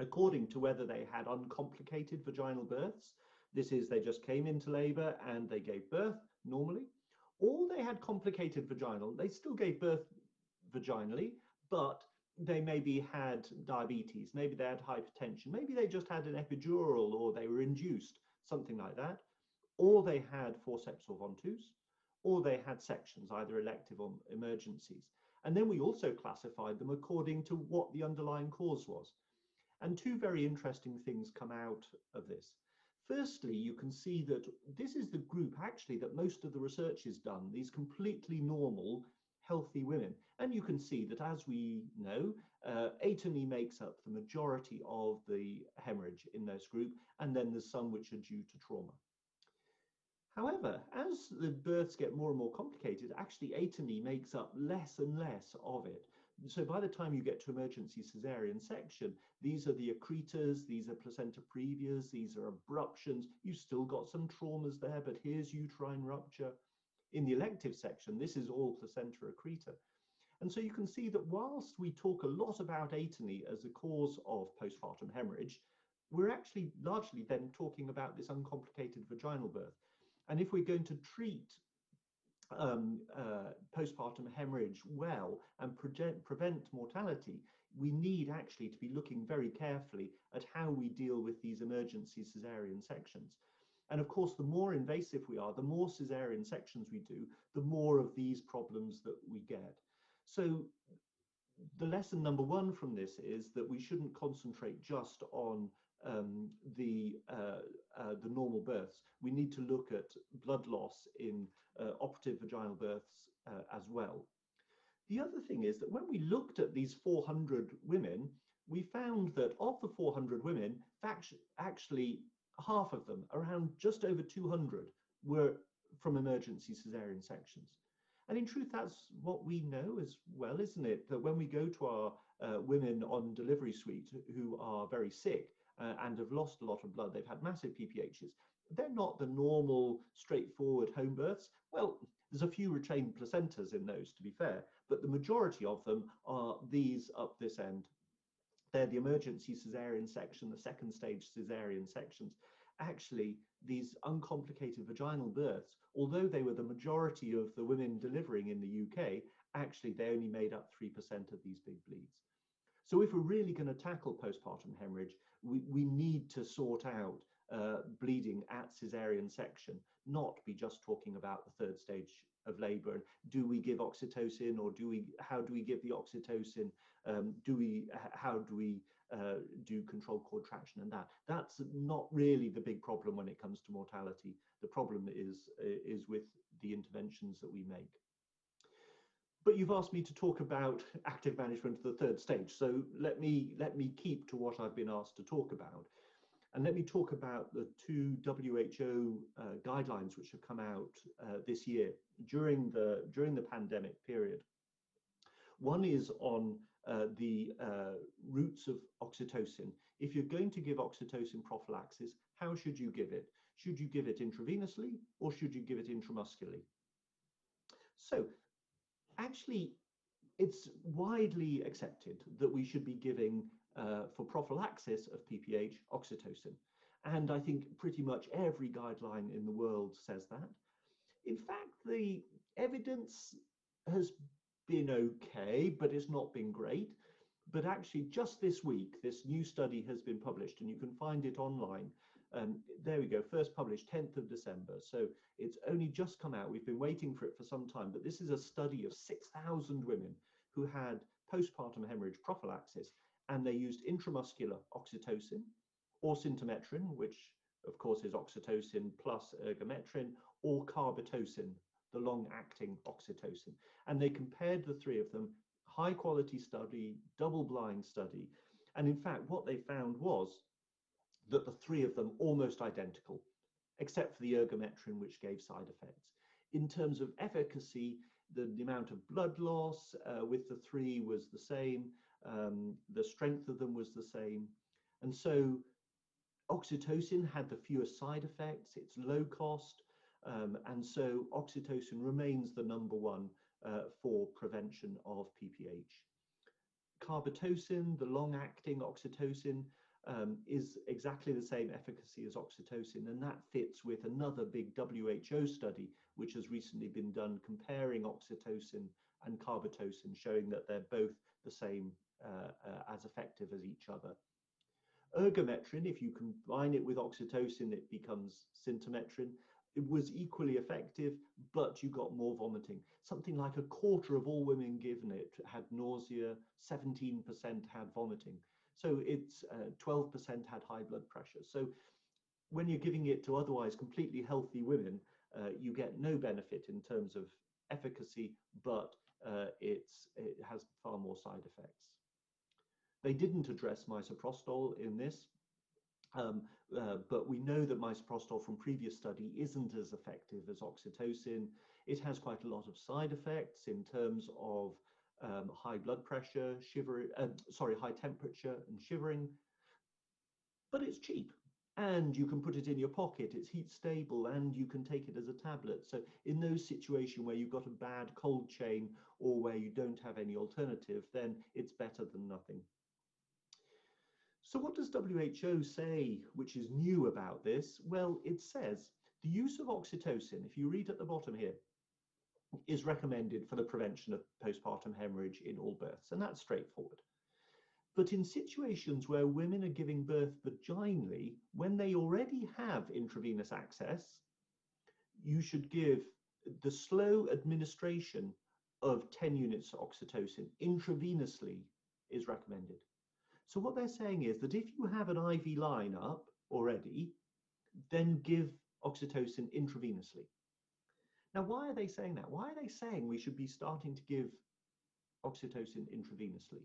according to whether they had uncomplicated vaginal births. This is, they just came into labor and they gave birth normally, or they had complicated vaginal. They still gave birth vaginally, but they maybe had diabetes, maybe they had hypertension, maybe they just had an epidural, or they were induced, something like that, or they had forceps or ventouse, or they had sections, either elective or emergencies. And then we also classified them according to what the underlying cause was. And 2 very interesting things come out of this. Firstly, you can see that this is the group actually that most of the research is done, these completely normal, healthy women. And you can see that, as we know, atony makes up the majority of the hemorrhage in this group, and then there's some which are due to trauma. However, as the births get more and more complicated, actually atony makes up less and less of it. So by the time you get to emergency cesarean section, these are the accretors, these are placenta previas, these are abruptions. You've still got some traumas there, but here's uterine rupture. In the elective section, this is all placenta accreta. And so you can see that whilst we talk a lot about atony as a cause of postpartum hemorrhage, we're actually largely then talking about this uncomplicated vaginal birth. And if we're going to treat postpartum hemorrhage well and prevent mortality, we need actually to be looking very carefully at how we deal with these emergency cesarean sections. And of course, the more invasive we are, the more cesarean sections we do, the more of these problems that we get. So the lesson number 1 from this is that we shouldn't concentrate just on the normal births. We need to look at blood loss in operative vaginal births as well. The other thing is that when we looked at these 400 women, we found that of the 400 women, actually half of them, around just over 200, were from emergency cesarean sections. And in truth, that's what we know as well, isn't it? That when we go to our women on delivery suite who are very sick and have lost a lot of blood, they've had massive PPHs, they're not the normal, straightforward home births. Well, there's a few retained placentas in those, to be fair, but the majority of them are these up this end. They're the emergency cesarean section, the 2nd stage cesarean sections. Actually, these uncomplicated vaginal births, although they were the majority of the women delivering in the UK, actually they only made up 3% of these big bleeds. So if we're really going to tackle postpartum hemorrhage, we need to sort out bleeding at cesarean section, not be just talking about the 3rd stage of labor. Do we give oxytocin, or how do we give the oxytocin? How do we do controlled cord traction and that? That's not really the big problem when it comes to mortality. The problem is with the interventions that we make. But you've asked me to talk about active management of the third stage. So let me keep to what I've been asked to talk about. And let me talk about the two WHO guidelines which have come out this year during the pandemic period. One is on the routes of oxytocin. If you're going to give oxytocin prophylaxis, how should you give it? Should you give it intravenously or should you give it intramuscularly? So actually, it's widely accepted that we should be giving for prophylaxis of PPH oxytocin. And I think pretty much every guideline in the world says that. In fact, the evidence has been okay, but it's not been great. But actually, just this week, this new study has been published, and you can find it online. There we go, first published 10th of December. So it's only just come out. We've been waiting for it for some time, but this is a study of 6,000 women who had postpartum hemorrhage prophylaxis, and they used intramuscular oxytocin or symptometrin, which of course is oxytocin plus ergometrin, or carbetocin, the long-acting oxytocin. And they compared the three of them, high-quality study, double-blind study. And in fact, what they found was that the three of them almost identical, except for the ergometrin, which gave side effects. In terms of efficacy, the amount of blood loss with the three was the same. The strength of them was the same. And so oxytocin had the fewest side effects. It's low cost. And so oxytocin remains the number one for prevention of PPH. Carbetocin, the long-acting oxytocin, is exactly the same efficacy as oxytocin, and that fits with another big WHO study which has recently been done comparing oxytocin and carbetocin, showing that they're both the same as effective as each other. Ergometrin, if you combine it with oxytocin, it becomes symptometrin. It was equally effective, but you got more vomiting. Something like a quarter of all women given it had nausea, 17% had vomiting. So it's 12% had high blood pressure. So when you're giving it to otherwise completely healthy women, you get no benefit in terms of efficacy, but it has far more side effects. They didn't address misoprostol in this, but we know that misoprostol from previous study isn't as effective as oxytocin. It has quite a lot of side effects in terms of high blood pressure, high temperature and shivering, but it's cheap. And you can put it in your pocket, it's heat stable, and you can take it as a tablet. So in those situations where you've got a bad cold chain or where you don't have any alternative, then it's better than nothing. So what does WHO say, which is new about this? Well, it says the use of oxytocin, if you read at the bottom here, is recommended for the prevention of postpartum hemorrhage in all births, and that's straightforward. But in situations where women are giving birth vaginally, when they already have intravenous access, you should give the slow administration of 10 units of oxytocin intravenously is recommended. So what they're saying is that if you have an IV line up already, then give oxytocin intravenously. Now, why are they saying that? Why are they saying we should be starting to give oxytocin intravenously?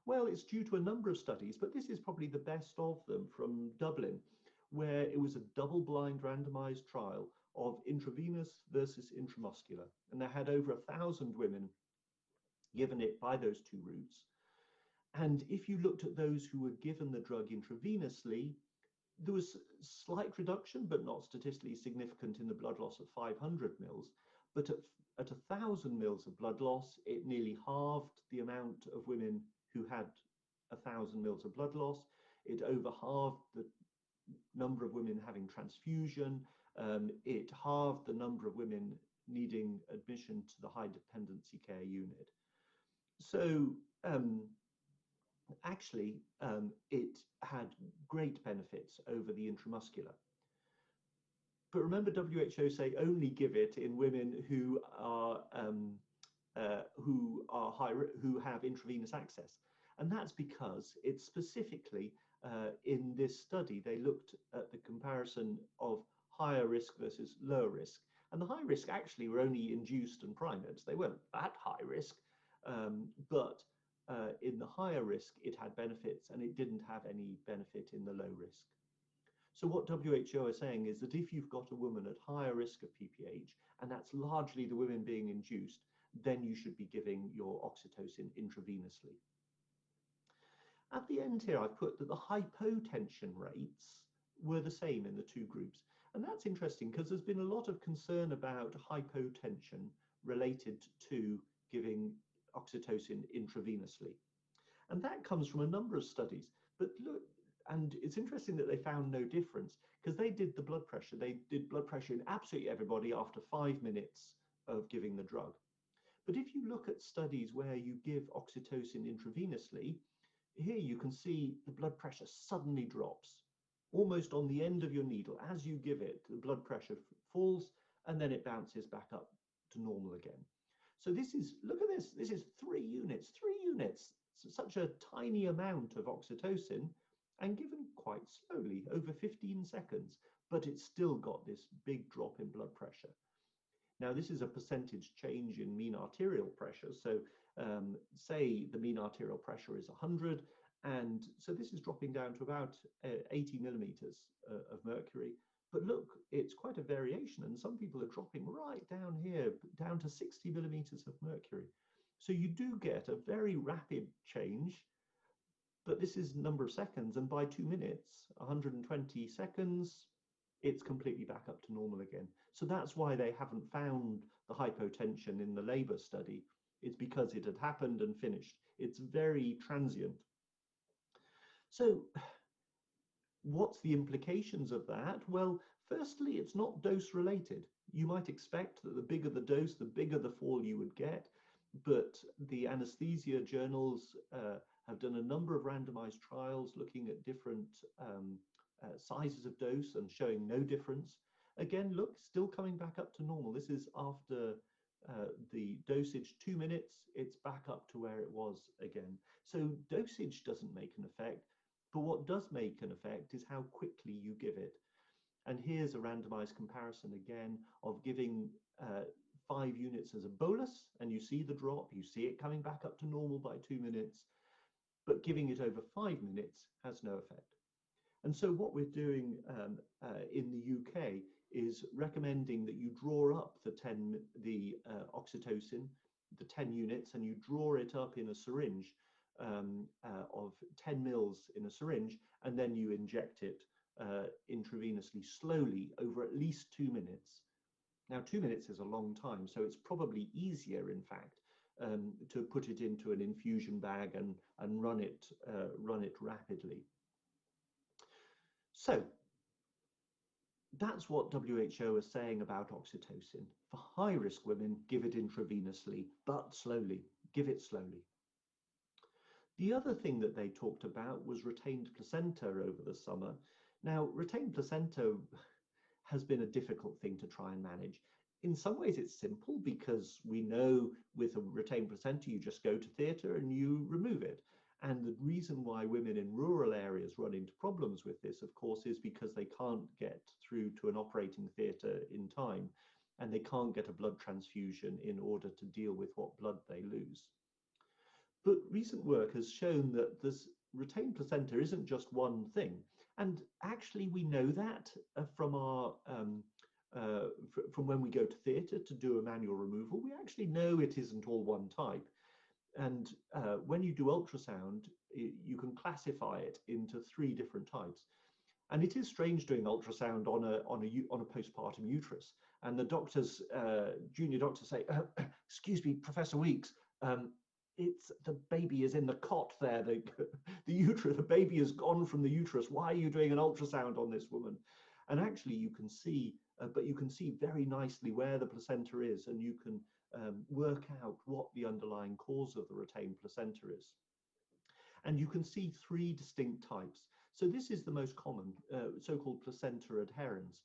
Well, it's due to a number of studies, but this is probably the best of them from Dublin, where it was a double-blind randomized trial of intravenous versus intramuscular. And they had over 1,000 women given it by those two routes. And if you looked at those who were given the drug intravenously, there was slight reduction, but not statistically significant in the blood loss at 500 mils. But at 1,000 mils of blood loss, it nearly halved the amount of women who had 1,000 mils of blood loss. It over halved the number of women having transfusion. It halved the number of women needing admission to the high dependency care unit. So actually, it had great benefits over the intramuscular. But remember, WHO say only give it in women who have intravenous access, and that's because it's specifically in this study they looked at the comparison of higher risk versus lower risk, And the high risk actually were only induced and primates. They weren't that high risk, but in the higher risk, it had benefits, and it didn't have any benefit in the low risk. So what WHO are saying is that if you've got a woman at higher risk of PPH, and that's largely the women being induced, then you should be giving your oxytocin intravenously. At the end here, I've put that the hypotension rates were the same in the two groups. And that's interesting because there's been a lot of concern about hypotension related to giving oxytocin intravenously. And that comes from a number of studies. But look, and it's interesting that they found no difference because they did the blood pressure. They did blood pressure in absolutely everybody after 5 minutes of giving the drug. But if you look at studies where you give oxytocin intravenously, here you can see the blood pressure suddenly drops almost on the end of your needle. As you give it, the blood pressure falls and then it bounces back up to normal again. So this is, look at this, this is 3 units, 3 units, so such a tiny amount of oxytocin and given quite slowly, over 15 seconds, but it's still got this big drop in blood pressure. Now, this is a percentage change in mean arterial pressure. So say the mean arterial pressure is 100, and so this is dropping down to about 80 millimeters of mercury. But look, it's quite a variation, and some people are dropping right down here, down to 60 millimeters of mercury. So you do get a very rapid change, but this is number of seconds, and by 2 minutes, 120 seconds, it's completely back up to normal again. So that's why they haven't found the hypotension in the Labour study. It's because it had happened and finished. It's very transient. So what's the implications of that? Well, firstly, it's not dose related. You might expect that the bigger the dose, the bigger the fall you would get. But the anesthesia journals have done a number of randomized trials looking at different sizes of dose and showing no difference. Again, look, still coming back up to normal. This is after the dosage 2 minutes, it's back up to where it was again. So dosage doesn't make an effect, but what does make an effect is how quickly you give it. And here's a randomized comparison again of giving 5 units as a bolus, and you see the drop, you see it coming back up to normal by 2 minutes, but giving it over 5 minutes has no effect. And so what we're doing in the UK is recommending that you draw up the oxytocin, the 10 units, and you draw it up in a syringe of 10 mils in a syringe, and then you inject it intravenously slowly over at least 2 minutes. Now, 2 minutes is a long time, so it's probably easier, in fact, to put it into an infusion bag and run it rapidly. So that's what WHO is saying about oxytocin. For high-risk women, give it intravenously, but slowly. Give it slowly. The other thing that they talked about was retained placenta over the summer. Now, retained placenta has been a difficult thing to try and manage. In some ways, it's simple because we know with a retained placenta, you just go to theatre and you remove it. And the reason why women in rural areas run into problems with this, of course, is because they can't get through to an operating theatre in time, and they can't get a blood transfusion in order to deal with what blood they lose. But recent work has shown that this retained placenta isn't just one thing. And actually, we know that from our from when we go to theatre to do a manual removal. We actually know it isn't all one type. And when you do ultrasound, you can classify it into 3 different types. And it is strange doing ultrasound on a postpartum uterus. And the doctors, junior doctors say, excuse me, Professor Weeks, it's the baby is in the cot there. The uterus, the baby has gone from the uterus. Why are you doing an ultrasound on this woman? And actually, you can see, but you can see very nicely where the placenta is, and you can work out what the underlying cause of the retained placenta is. And you can see 3 distinct types. So this is the most common, so-called placenta adherens,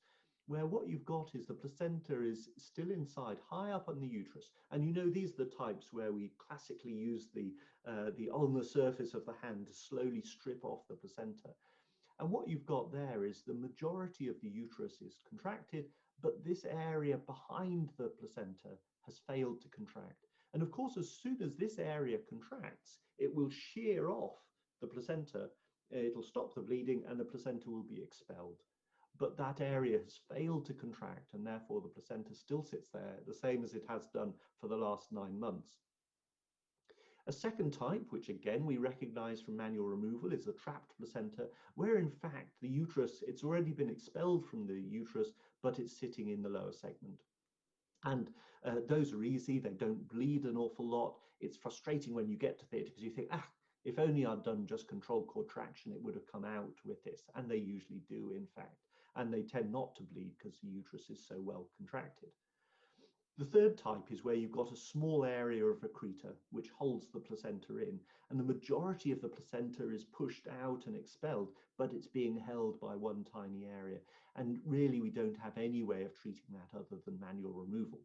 where what you've got is the placenta is still inside, high up on the uterus. And you know, these are the types where we classically use the on the surface of the hand to slowly strip off the placenta. And what you've got there is the majority of the uterus is contracted, but this area behind the placenta has failed to contract. And of course, as soon as this area contracts, it will shear off the placenta, it'll stop the bleeding, and the placenta will be expelled. But that area has failed to contract, and therefore the placenta still sits there, the same as it has done for the last 9 months. A second type, which again we recognize from manual removal, is the trapped placenta, where in fact the uterus, it's already been expelled from the uterus, but it's sitting in the lower segment. And those are easy, they don't bleed an awful lot. It's frustrating when you get to theatre because you think, if only I'd done just controlled contraction, it would have come out with this. And they usually do, in fact. And they tend not to bleed because the uterus is so well contracted. The third type is where you've got a small area of accreta which holds the placenta in, and the majority of the placenta is pushed out and expelled, but it's being held by one tiny area. And really, we don't have any way of treating that other than manual removal.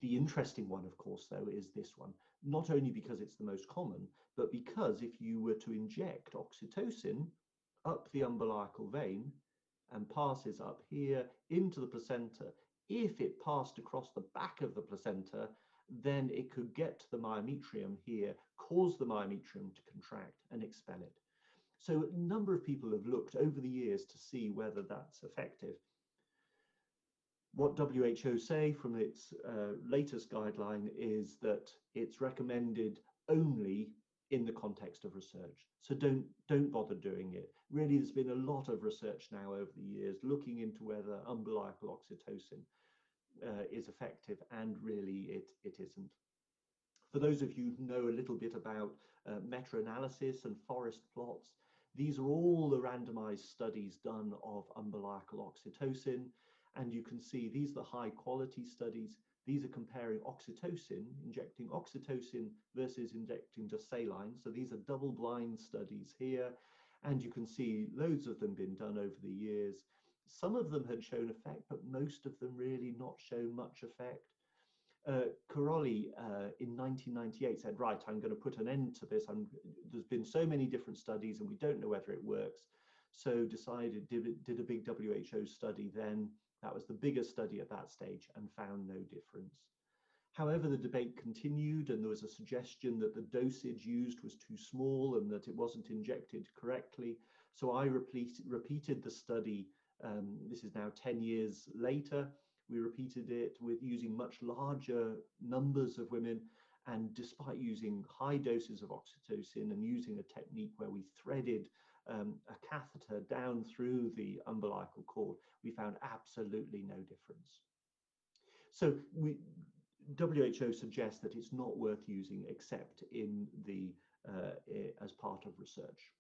The interesting one, of course, though, is this one, not only because it's the most common, but because if you were to inject oxytocin up the umbilical vein and passes up here into the placenta, if it passed across the back of the placenta, then it could get to the myometrium here, cause the myometrium to contract and expel it. So a number of people have looked over the years to see whether that's effective. What WHO say from its latest guideline is that it's recommended only in the context of research. So don't bother doing it. Really, there's been a lot of research now over the years looking into whether umbilical oxytocin is effective, and really it isn't. For those of you who know a little bit about meta-analysis and forest plots, these are all the randomized studies done of umbilical oxytocin, and you can see these are the high quality studies. These are comparing oxytocin, injecting oxytocin versus injecting just saline. So these are double-blind studies here, and you can see loads of them been done over the years. Some of them had shown effect, but most of them really not shown much effect. Caroli in 1998 said, right, I'm going to put an end to this. There's been so many different studies and we don't know whether it works. So decided, did a big WHO study then. That was the biggest study at that stage and found no difference. However, the debate continued and there was a suggestion that the dosage used was too small and that it wasn't injected correctly. So I repeated the study. This is now 10 years later. We repeated it with using much larger numbers of women, and despite using high doses of oxytocin and using a technique where we threaded a catheter down through the umbilical cord, we found absolutely no difference. So WHO suggests that it's not worth using except in the as part of research.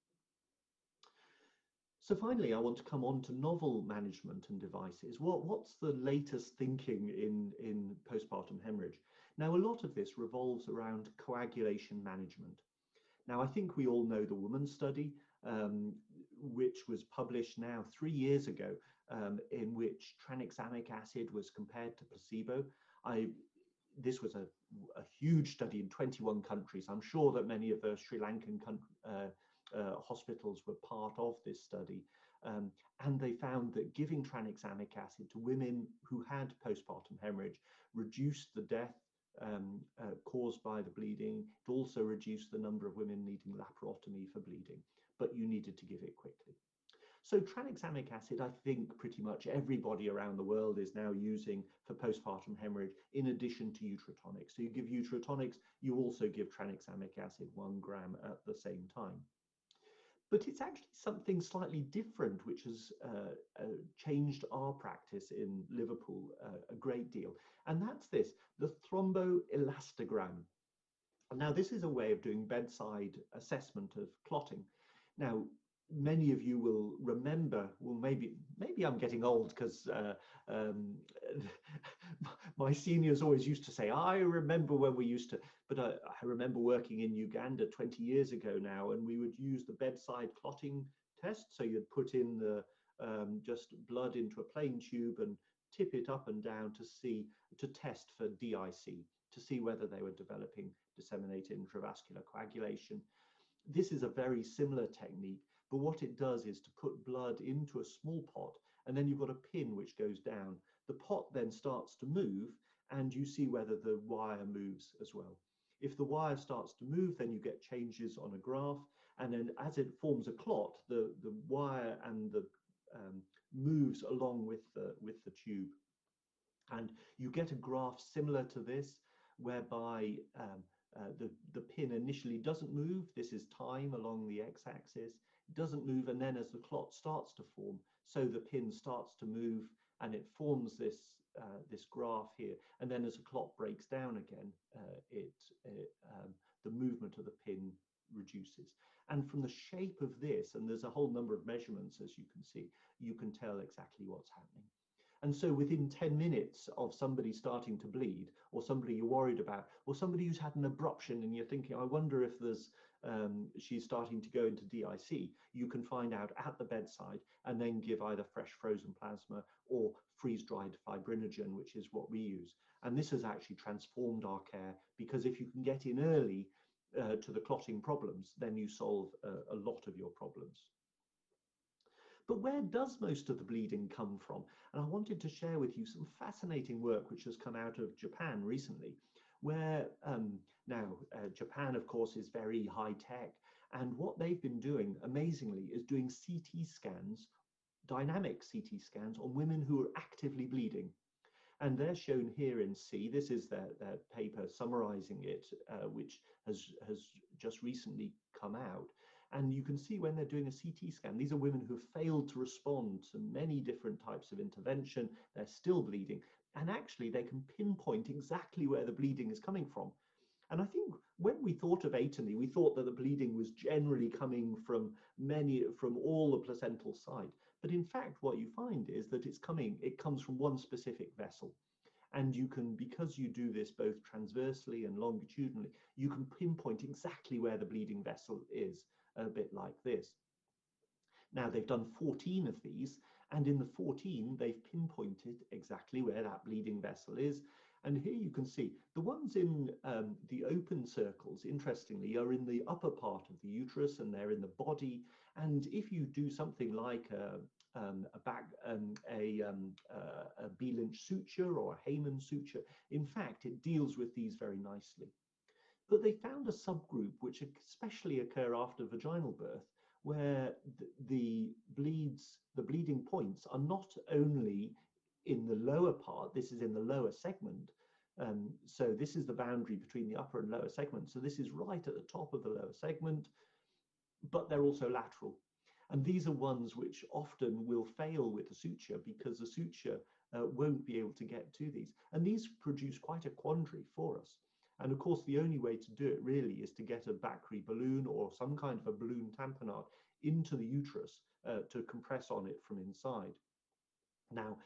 So finally, I want to come on to novel management and devices. What's the latest thinking in postpartum hemorrhage? Now, a lot of this revolves around coagulation management. Now, I think we all know the woman study, which was published now 3 years ago, in which tranexamic acid was compared to placebo. This was a huge study in 21 countries. I'm sure that many of the Sri Lankan hospitals were part of this study, and they found that giving tranexamic acid to women who had postpartum hemorrhage reduced the death caused by the bleeding. It also reduced the number of women needing laparotomy for bleeding, but you needed to give it quickly. So tranexamic acid, I think pretty much everybody around the world is now using for postpartum hemorrhage in addition to uterotonics. So you give uterotonics, you also give tranexamic acid 1 gram at the same time. But it's actually something slightly different, which has changed our practice in Liverpool a great deal. And that's this, the thromboelastogram. Now, this is a way of doing bedside assessment of clotting. Now, many of you will remember, well, maybe I'm getting old because my seniors always used to say, I remember when we used to, but I remember working in Uganda 20 years ago now, and we would use the bedside clotting test. So you'd put in the just blood into a plain tube and tip it up and down to test for DIC, to see whether they were developing disseminated intravascular coagulation. This is a very similar technique, but what it does is to put blood into a small pot, and then you've got a pin which goes down. The pot then starts to move, and you see whether the wire moves as well. If the wire starts to move, then you get changes on a graph, and then as it forms a clot, the wire and the moves along with the tube. And you get a graph similar to this, whereby the pin initially doesn't move. This is time along the x-axis. It doesn't move, and then as the clot starts to form, so the pin starts to move, and it forms this this graph here. And then as the clot breaks down again, the movement of the pin reduces. And from the shape of this, and there's a whole number of measurements, as you can see, you can tell exactly what's happening. And so within 10 minutes of somebody starting to bleed, or somebody you're worried about, or somebody who's had an abruption and you're thinking, I wonder if there's she's starting to go into DIC, you can find out at the bedside and then give either fresh frozen plasma or freeze-dried fibrinogen, which is what we use. And this has actually transformed our care, because if you can get in early to the clotting problems, then you solve a lot of your problems. But where does most of the bleeding come from? And I wanted to share with you some fascinating work which has come out of Japan recently, where Japan, of course, is very high tech. And what they've been doing, amazingly, is doing CT scans, dynamic CT scans on women who are actively bleeding. And they're shown here in C. This is their paper summarizing it, which has just recently come out. And you can see when they're doing a CT scan, these are women who have failed to respond to many different types of intervention. They're still bleeding. And actually, they can pinpoint exactly where the bleeding is coming from. And I think when we thought of atony, we thought that the bleeding was generally coming from all the placental side. But in fact, what you find is that it comes from one specific vessel. And you can, because you do this both transversely and longitudinally, you can pinpoint exactly where the bleeding vessel is, a bit like this. Now, they've done 14 of these, and in the 14, they've pinpointed exactly where that bleeding vessel is. And here you can see the ones in the open circles, interestingly, are in the upper part of the uterus, and they're in the body. And if you do something like a B-Lynch suture or a Heyman suture, in fact, it deals with these very nicely. But they found a subgroup which especially occur after vaginal birth, where the bleeding points are not only in the lower part, this is in the lower segment. So this is the boundary between the upper and lower segment. So this is right at the top of the lower segment, but they're also lateral. And these are ones which often will fail with a suture, because the suture won't be able to get to these. And these produce quite a quandary for us. And of course, the only way to do it really is to get a Bacri balloon or some kind of a balloon tamponade into the uterus to compress on it from inside. Now,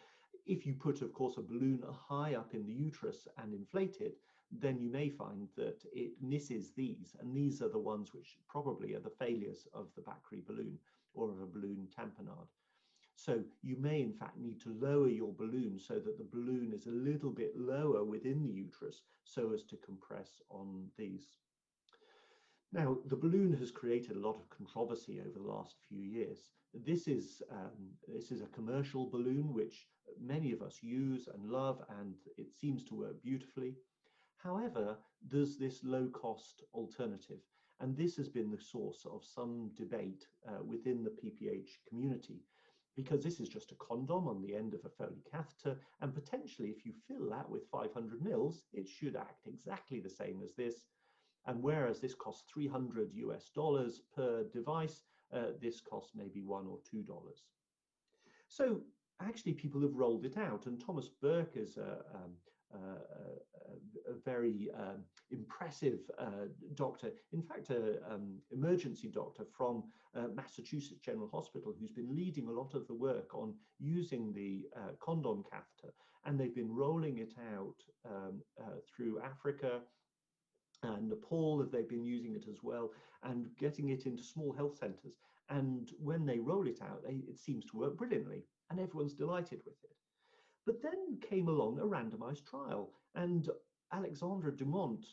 if you put, of course, a balloon high up in the uterus and inflate it, then you may find that it misses these. And these are the ones which probably are the failures of the Bacri balloon or of a balloon tamponade. So you may, in fact, need to lower your balloon so that the balloon is a little bit lower within the uterus so as to compress on these. Now, the balloon has created a lot of controversy over the last few years. This is a commercial balloon which many of us use and love, and it seems to work beautifully. However, there's this low-cost alternative, and this has been the source of some debate within the PPH community, because this is just a condom on the end of a Foley catheter, and potentially if you fill that with 500 mils, it should act exactly the same as this. And whereas this costs $300 US per device, this costs maybe $1 or $2. So actually people have rolled it out, and Thomas Burke is a very impressive doctor, in fact, an emergency doctor from Massachusetts General Hospital, who's been leading a lot of the work on using the condom catheter. And they've been rolling it out through Africa and Nepal. They've been using it as well, and getting it into small health centers. And when they roll it out, it seems to work brilliantly, and everyone's delighted with it. But then came along a randomized trial, and Alexandra Dumont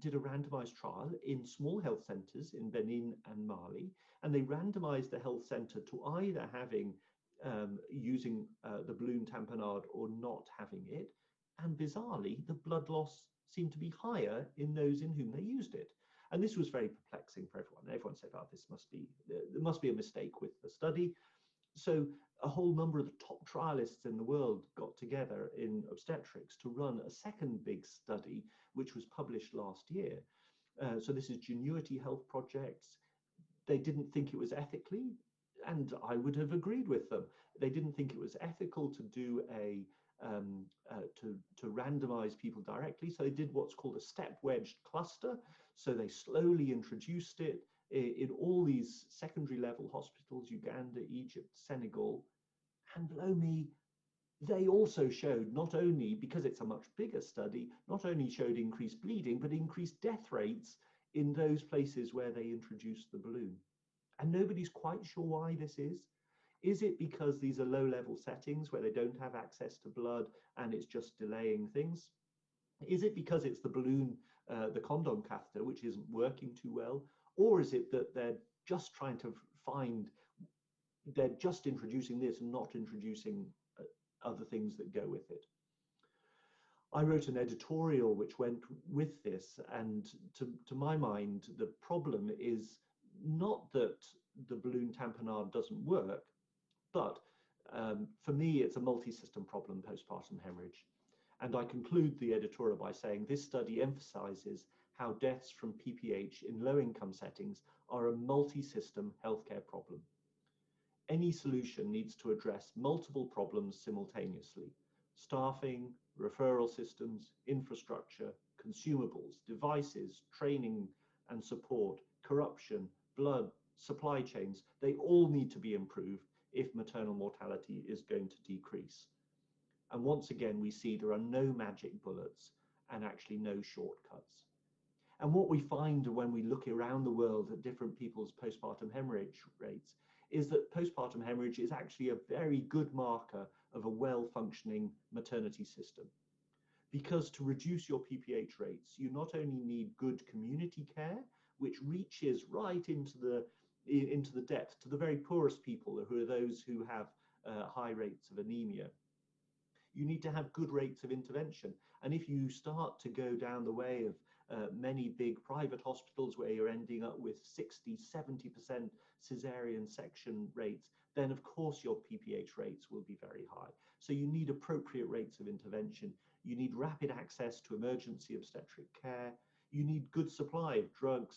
did a randomized trial in small health centers in Benin and Mali, and they randomized the health center to either having using the balloon tamponade or not having it. And bizarrely, the blood loss seemed to be higher in those in whom they used it. And this was very perplexing for everyone. Everyone said, oh, there must be a mistake with the study. So a whole number of the top trialists in the world got together in obstetrics to run a second big study, which was published last year. So this is Genuity Health Projects. They didn't think it was ethically, and I would have agreed with them. They didn't think it was ethical to do to randomize people directly. So they did what's called a step-wedged cluster. So they slowly introduced it in all these secondary level hospitals, Uganda, Egypt, Senegal, and below me, they also showed not only, because it's a much bigger study, not only showed increased bleeding, but increased death rates in those places where they introduced the balloon. And nobody's quite sure why this is. Is it because these are low-level settings where they don't have access to blood and it's just delaying things? Is it because it's the balloon, the condom catheter, which isn't working too well? Or is it that they're just trying to they're just introducing this and not introducing other things that go with it? I wrote an editorial which went with this, and to my mind, the problem is not that the balloon tamponade doesn't work, but for me, it's a multi-system problem, postpartum hemorrhage. And I conclude the editorial by saying this study emphasizes how deaths from PPH in low-income settings are a multi-system healthcare problem. Any solution needs to address multiple problems simultaneously: staffing, referral systems, infrastructure, consumables, devices, training and support, corruption, blood, supply chains. They all need to be improved if maternal mortality is going to decrease. And once again, we see there are no magic bullets and actually no shortcuts. And what we find when we look around the world at different people's postpartum hemorrhage rates is that postpartum hemorrhage is actually a very good marker of a well-functioning maternity system. Because to reduce your PPH rates, you not only need good community care, which reaches right into the depth to the very poorest people, who are those who have high rates of anemia. You need to have good rates of intervention. And if you start to go down the way of many big private hospitals where you're ending up with 60, 70% cesarean section rates, then of course your PPH rates will be very high. So you need appropriate rates of intervention. You need rapid access to emergency obstetric care. You need good supply of drugs,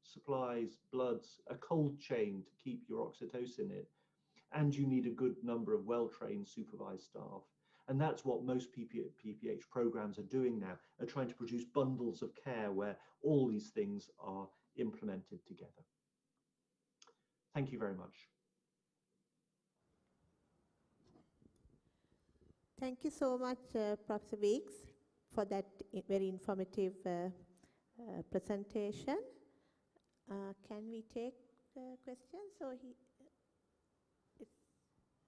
supplies, bloods, a cold chain to keep your oxytocin in. And you need a good number of well-trained supervised staff. And that's what most PPH programs are doing now, are trying to produce bundles of care where all these things are implemented together. Thank you very much. Thank you so much, Professor Weeks, for that very informative presentation. Can we take questions? So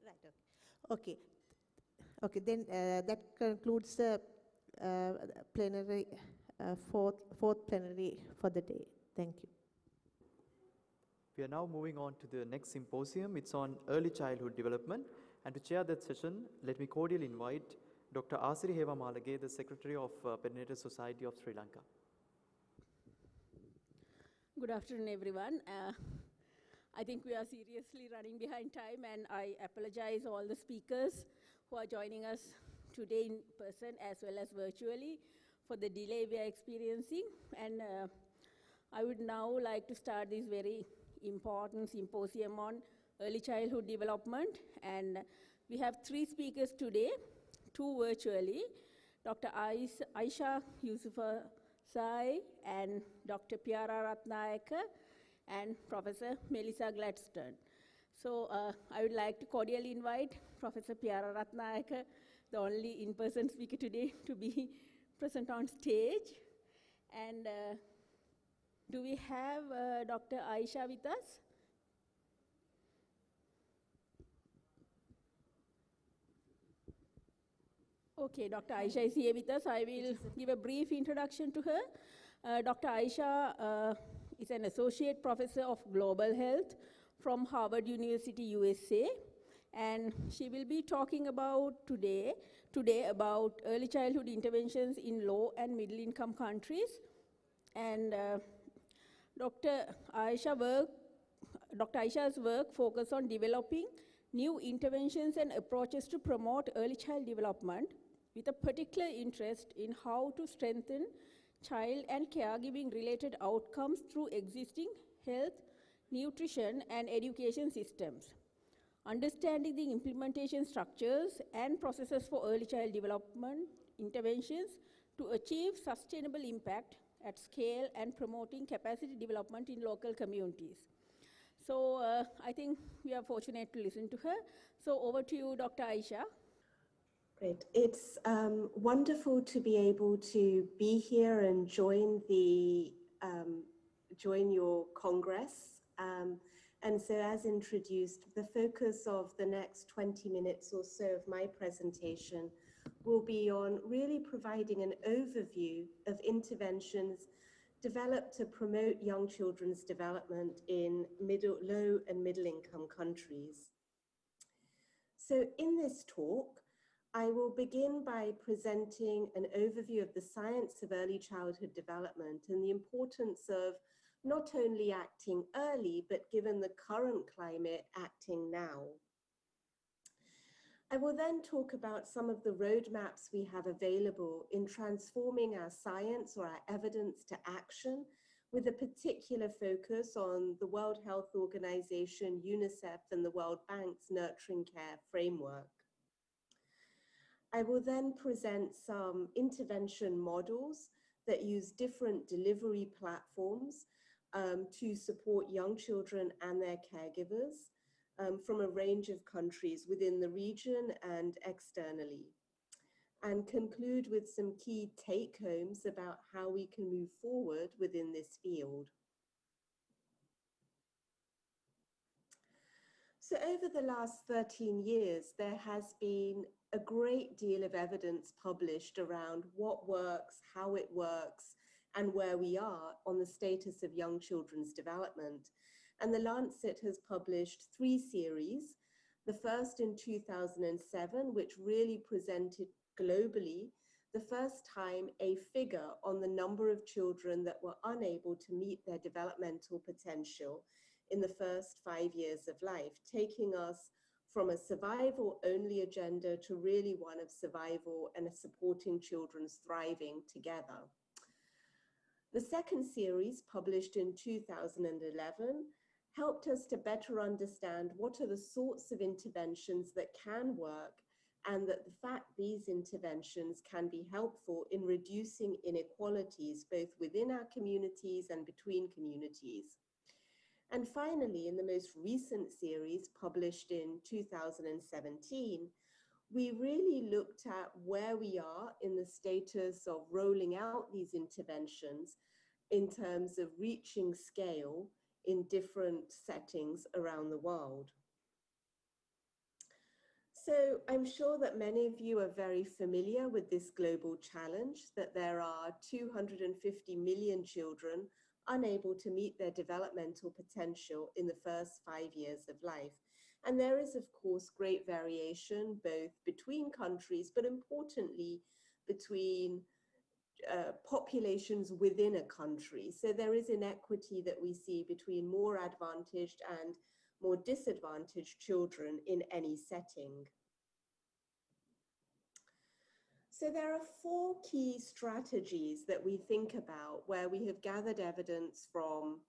right. Okay. Okay. Then that concludes the plenary, fourth plenary for the day. Thank you. We are now moving on to the next symposium. It's on early childhood development. And to chair that session, let me cordially invite Dr. Asiri Hewamalage, the Secretary of Perinatal Society of Sri Lanka. Good afternoon, everyone. I think we are seriously running behind time, and I apologize all the speakers who are joining us today in person as well as virtually for the delay we are experiencing. And I would now like to start this very important symposium on early childhood development. And we have 3 speakers today, 2 virtually, Dr. Aisha Yusufzai and Dr. Piara Ratnayaka and Professor Melissa Gladstone. So I would like to cordially invite Professor Piara Ratnayaka, the only in-person speaker today, to be present on stage. And do we have Dr. Aisha with us? Okay, Dr. Aisha is here with us. I will give a brief introduction to her. Dr. Aisha is an associate professor of global health from Harvard University, USA, And she will be talking about today about early childhood interventions in low and middle income countries. And Dr. Aisha's work focus on developing new interventions and approaches to promote early child development with a particular interest in how to strengthen child and caregiving related outcomes through existing health, nutrition, and education systems. Understanding the implementation structures and processes for early child development interventions to achieve sustainable impact at scale and promoting capacity development in local communities. So I think we are fortunate to listen to her. So over to you, Dr. Aisha. Great. It's wonderful to be able to be here and join your Congress. And so as introduced, the focus of the next 20 minutes or so of my presentation will be on really providing an overview of interventions developed to promote young children's development in low and middle income countries. So in this talk, I will begin by presenting an overview of the science of early childhood development and the importance of not only acting early, but given the current climate, acting now. I will then talk about some of the roadmaps we have available in transforming our science or our evidence to action, with a particular focus on the World Health Organization, UNICEF, and the World Bank's Nurturing Care framework. I will then present some intervention models that use different delivery platforms to support young children and their caregivers from a range of countries within the region and externally, and conclude with some key take-homes about how we can move forward within this field. So over the last 13 years, there has been a great deal of evidence published around what works, how it works, and where we are on the status of young children's development. And the Lancet has published 3 series, the first in 2007, which really presented globally the first time a figure on the number of children that were unable to meet their developmental potential in the first 5 years of life, taking us from a survival-only agenda to really one of survival and supporting children's thriving together. The second series, published in 2011, helped us to better understand what are the sorts of interventions that can work, and that the fact these interventions can be helpful in reducing inequalities both within our communities and between communities. And finally, in the most recent series, published in 2017, we really looked at where we are in the status of rolling out these interventions in terms of reaching scale in different settings around the world. So I'm sure that many of you are very familiar with this global challenge, that there are 250 million children unable to meet their developmental potential in the first 5 years of life. And there is, of course, great variation both between countries, but importantly, between populations within a country. So there is inequity that we see between more advantaged and more disadvantaged children in any setting. So there are 4 key strategies that we think about where we have gathered evidence from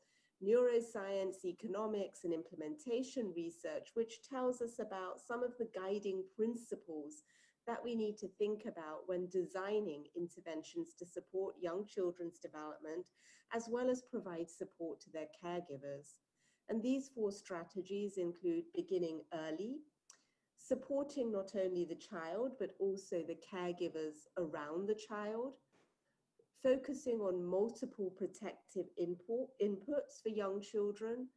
neuroscience, economics, and implementation research, which tells us about some of the guiding principles that we need to think about when designing interventions to support young children's development, as well as provide support to their caregivers. And these 4 strategies include beginning early, supporting not only the child, but also the caregivers around the child, focusing on multiple protective inputs for young children,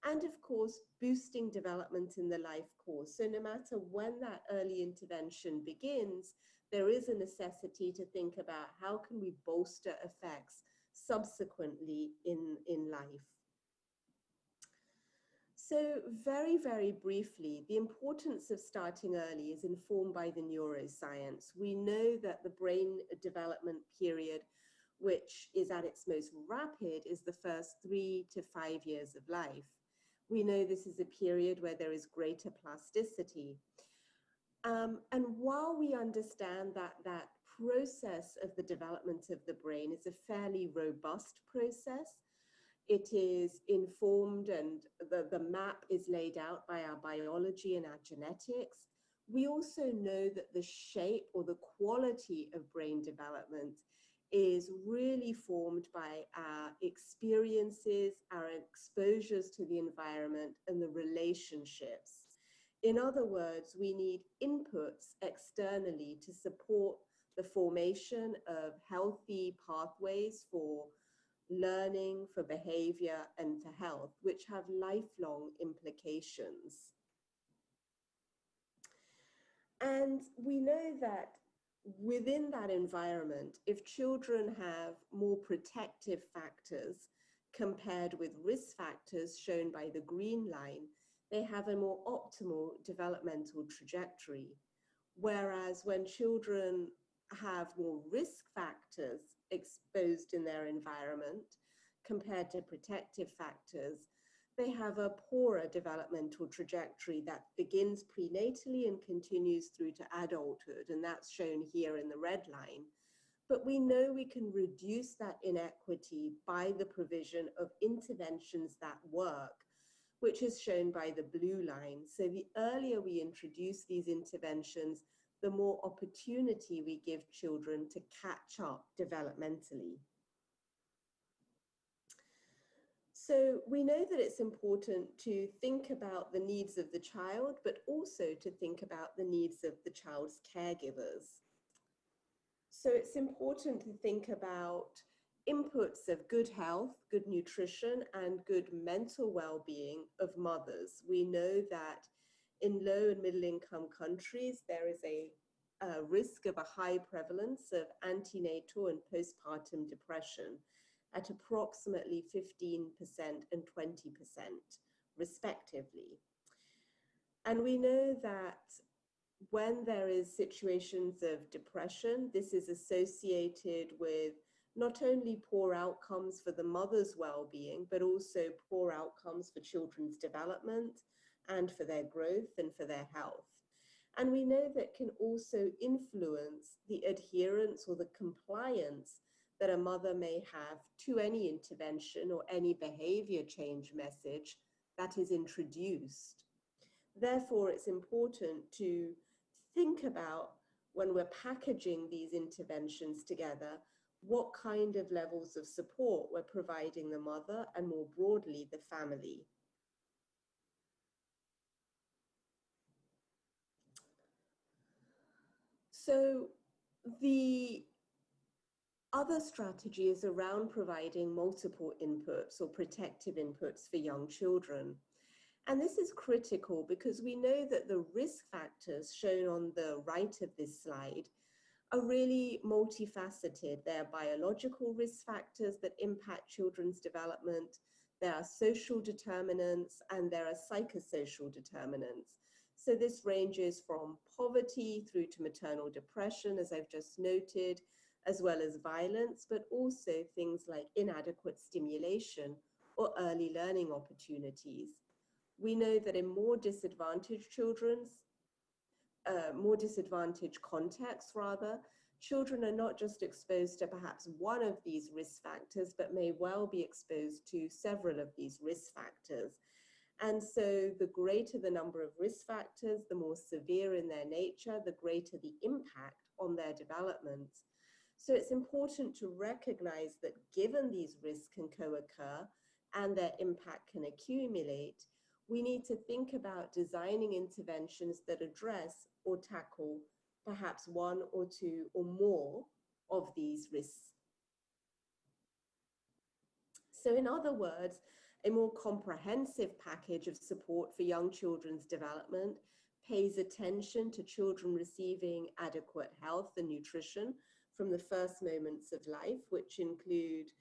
and of course, boosting development in the life course. So no matter when that early intervention begins, there is a necessity to think about how can we bolster effects subsequently in life. So very, very briefly, the importance of starting early is informed by the neuroscience. We know that the brain development period, which is at its most rapid, is the first 3 to 5 years of life. We know this is a period where there is greater plasticity. And while we understand that that process of the development of the brain is a fairly robust process, it is informed and the map is laid out by our biology and our genetics. We also know that the shape or the quality of brain development is really formed by our experiences, our exposures to the environment, and the relationships. In other words, we need inputs externally to support the formation of healthy pathways for learning, for behavior, and for health, which have lifelong implications. And we know that within that environment, if children have more protective factors compared with risk factors shown by the green line, they have a more optimal developmental trajectory. Whereas when children have more risk factors exposed in their environment compared to protective factors, they have a poorer developmental trajectory that begins prenatally and continues through to adulthood, and that's shown here in the red line. But we know we can reduce that inequity by the provision of interventions that work, which is shown by the blue line. So the earlier we introduce these interventions, the more opportunity we give children to catch up developmentally. So we know that it's important to think about the needs of the child, but also to think about the needs of the child's caregivers. So it's important to think about inputs of good health, good nutrition, and good mental well-being of mothers. We know that in low and middle income countries, there is a risk of a high prevalence of antenatal and postpartum depression at approximately 15% and 20% respectively. And we know that when there is situations of depression, this is associated with not only poor outcomes for the mother's well-being, but also poor outcomes for children's development and for their growth and for their health. And we know that can also influence the adherence or the compliance that a mother may have to any intervention or any behavior change message that is introduced. Therefore, it's important to think about, when we're packaging these interventions together, what kind of levels of support we're providing the mother and more broadly the family. So the other strategy is around providing multiple inputs or protective inputs for young children. And this is critical because we know that the risk factors shown on the right of this slide are really multifaceted. There are biological risk factors that impact children's development, there are social determinants, and there are psychosocial determinants. So this ranges from poverty through to maternal depression, as I've just noted, as well as violence, but also things like inadequate stimulation or early learning opportunities. We know that in more disadvantaged contexts rather, children are not just exposed to perhaps one of these risk factors, but may well be exposed to several of these risk factors. And so the greater the number of risk factors, the more severe in their nature, the greater the impact on their development. So it's important to recognize that given these risks can co-occur and their impact can accumulate, we need to think about designing interventions that address or tackle perhaps one or two or more of these risks. So in other words, a more comprehensive package of support for young children's development pays attention to children receiving adequate health and nutrition from the first moments of life, which include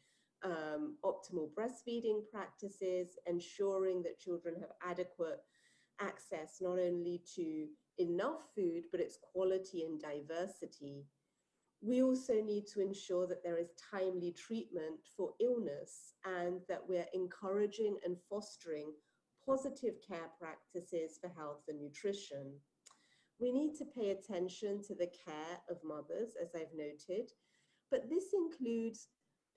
optimal breastfeeding practices, ensuring that children have adequate access not only to enough food, but its quality and diversity. We also need to ensure that there is timely treatment for illness and that we're encouraging and fostering positive care practices for health and nutrition. We need to pay attention to the care of mothers, as I've noted, but this includes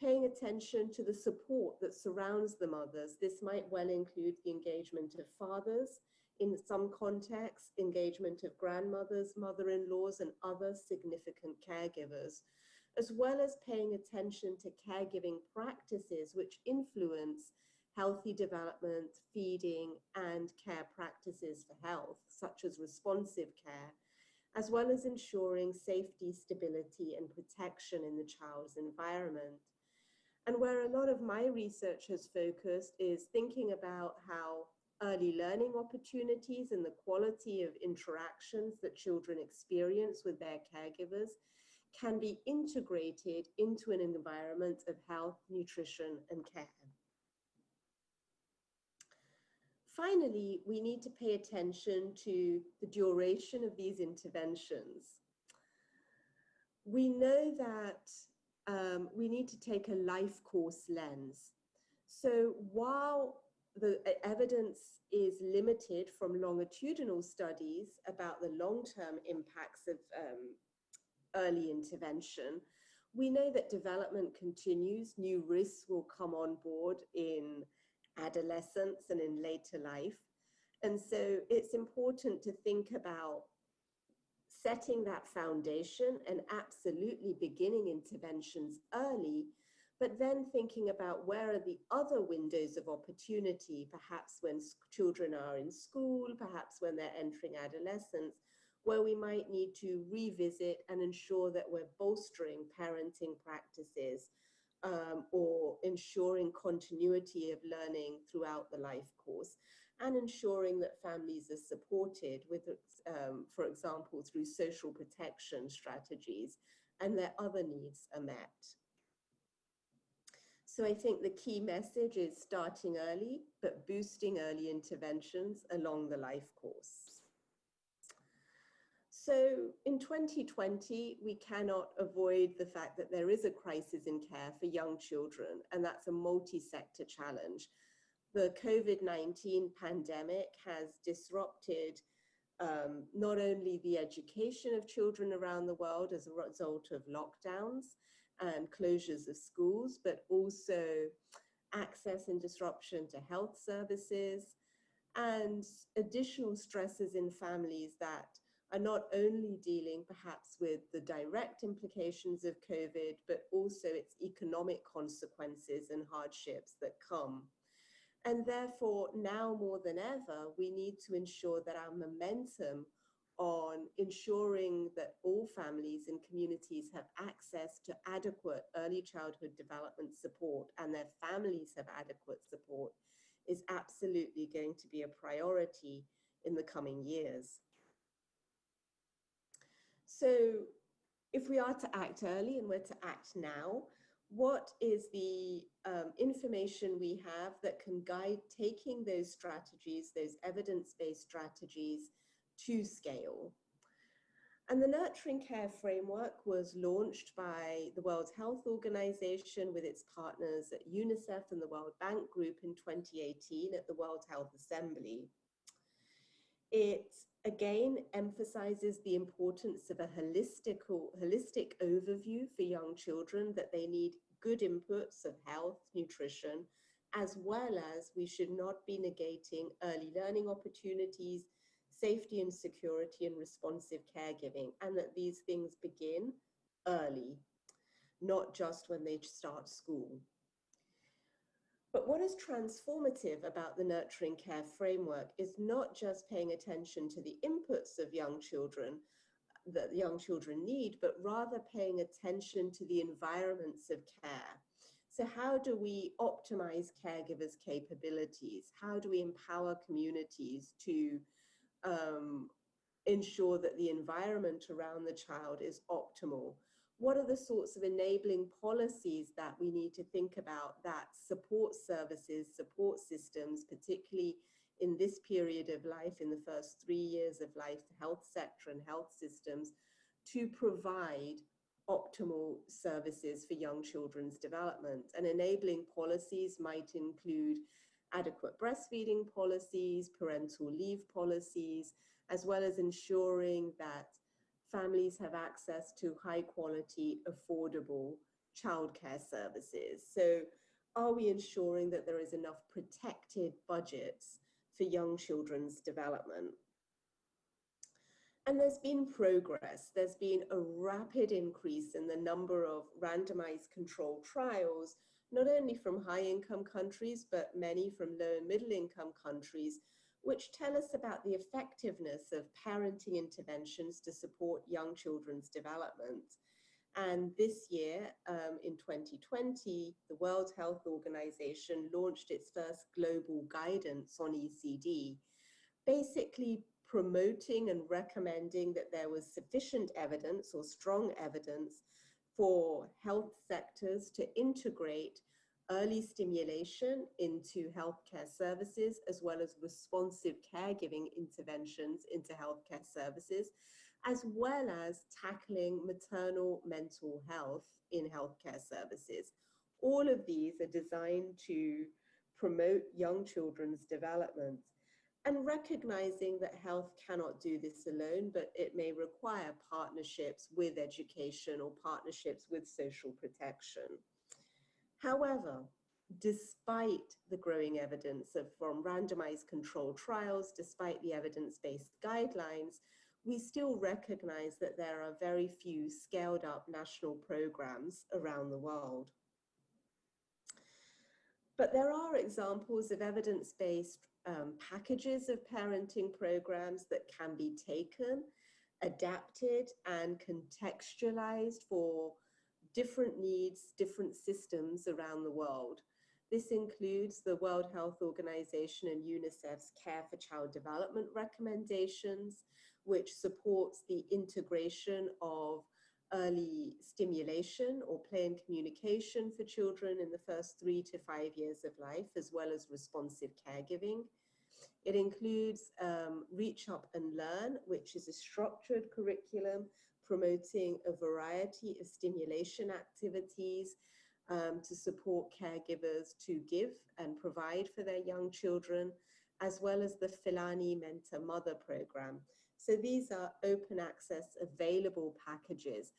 paying attention to the support that surrounds the mothers. This might well include the engagement of fathers, in some contexts, engagement of grandmothers, mother-in-laws, and other significant caregivers, as well as paying attention to caregiving practices which influence healthy development, feeding, and care practices for health, such as responsive care, as well as ensuring safety, stability, and protection in the child's environment. And where a lot of my research has focused is thinking about how early learning opportunities and the quality of interactions that children experience with their caregivers can be integrated into an environment of health, nutrition, and care. Finally, we need to pay attention to the duration of these interventions. We know that we need to take a life course lens. So while the evidence is limited from longitudinal studies about the long-term impacts of early intervention, we know that development continues. New risks will come on board in adolescence and in later life. And so it's important to think about setting that foundation and absolutely beginning interventions early, but then thinking about where are the other windows of opportunity, perhaps when children are in school, perhaps when they're entering adolescence, where we might need to revisit and ensure that we're bolstering parenting practices or ensuring continuity of learning throughout the life course, and ensuring that families are supported with, for example, through social protection strategies and their other needs are met. So I think the key message is starting early, but boosting early interventions along the life course. So in 2020, we cannot avoid the fact that there is a crisis in care for young children, and that's a multi-sector challenge. The COVID-19 pandemic has disrupted not only the education of children around the world as a result of lockdowns and closures of schools, but also access and disruption to health services and additional stresses in families that are not only dealing perhaps with the direct implications of COVID, but also its economic consequences and hardships that come. And therefore, now more than ever, we need to ensure that our momentum on ensuring that all families and communities have access to adequate early childhood development support and their families have adequate support is absolutely going to be a priority in the coming years. So if we are to act early and we're to act now, what is the information we have that can guide taking those strategies, those evidence-based strategies to scale? And the Nurturing Care Framework was launched by the World Health Organization with its partners at UNICEF and the World Bank Group in 2018 at the World Health Assembly. It again emphasizes the importance of a holistic overview for young children, that they need good inputs of health, nutrition, as well as we should not be negating early learning opportunities, safety and security, and responsive caregiving, and that these things begin early, not just when they start school. But what is transformative about the Nurturing Care Framework is not just paying attention to the inputs of young children that young children need, but rather paying attention to the environments of care. So how do we optimize caregivers' capabilities? How do we empower communities to ensure that the environment around the child is optimal? what are the sorts of enabling policies that we need to think about that support services, support systems, particularly in this period of life, in the first 3 years of life, the health sector and health systems, to provide optimal services for young children's development. And enabling policies might include adequate breastfeeding policies, parental leave policies, as well as ensuring that families have access to high quality, affordable childcare services. So are we ensuring that there is enough protected budgets for young children's development? And there's been progress. There's been a rapid increase in the number of randomized controlled trials, not only from high-income countries, but many from low and middle-income countries, which tell us about the effectiveness of parenting interventions to support young children's development. And this year, in 2020, the World Health Organization launched its first global guidance on ECD, basically promoting and recommending that there was sufficient evidence or strong evidence for health sectors to integrate early stimulation into healthcare services, as well as responsive caregiving interventions into healthcare services, as well as tackling maternal mental health in healthcare services. All of these are designed to promote young children's development, and recognizing that health cannot do this alone, but it may require partnerships with education or partnerships with social protection. However, despite the growing evidence from randomized controlled trials, despite the evidence-based guidelines, we still recognize that there are very few scaled up national programs around the world. But there are examples of evidence-based packages of parenting programs that can be taken, adapted, and contextualized for different needs, different systems around the world. This includes the World Health Organization and UNICEF's Care for Child Development recommendations, which supports the integration of early stimulation or play and communication for children in the first 3 to 5 years of life, as well as responsive caregiving. It includes Reach Up and Learn, which is a structured curriculum promoting a variety of stimulation activities to support caregivers to give and provide for their young children, as well as the Filani Mentor Mother program. So these are open access available packages,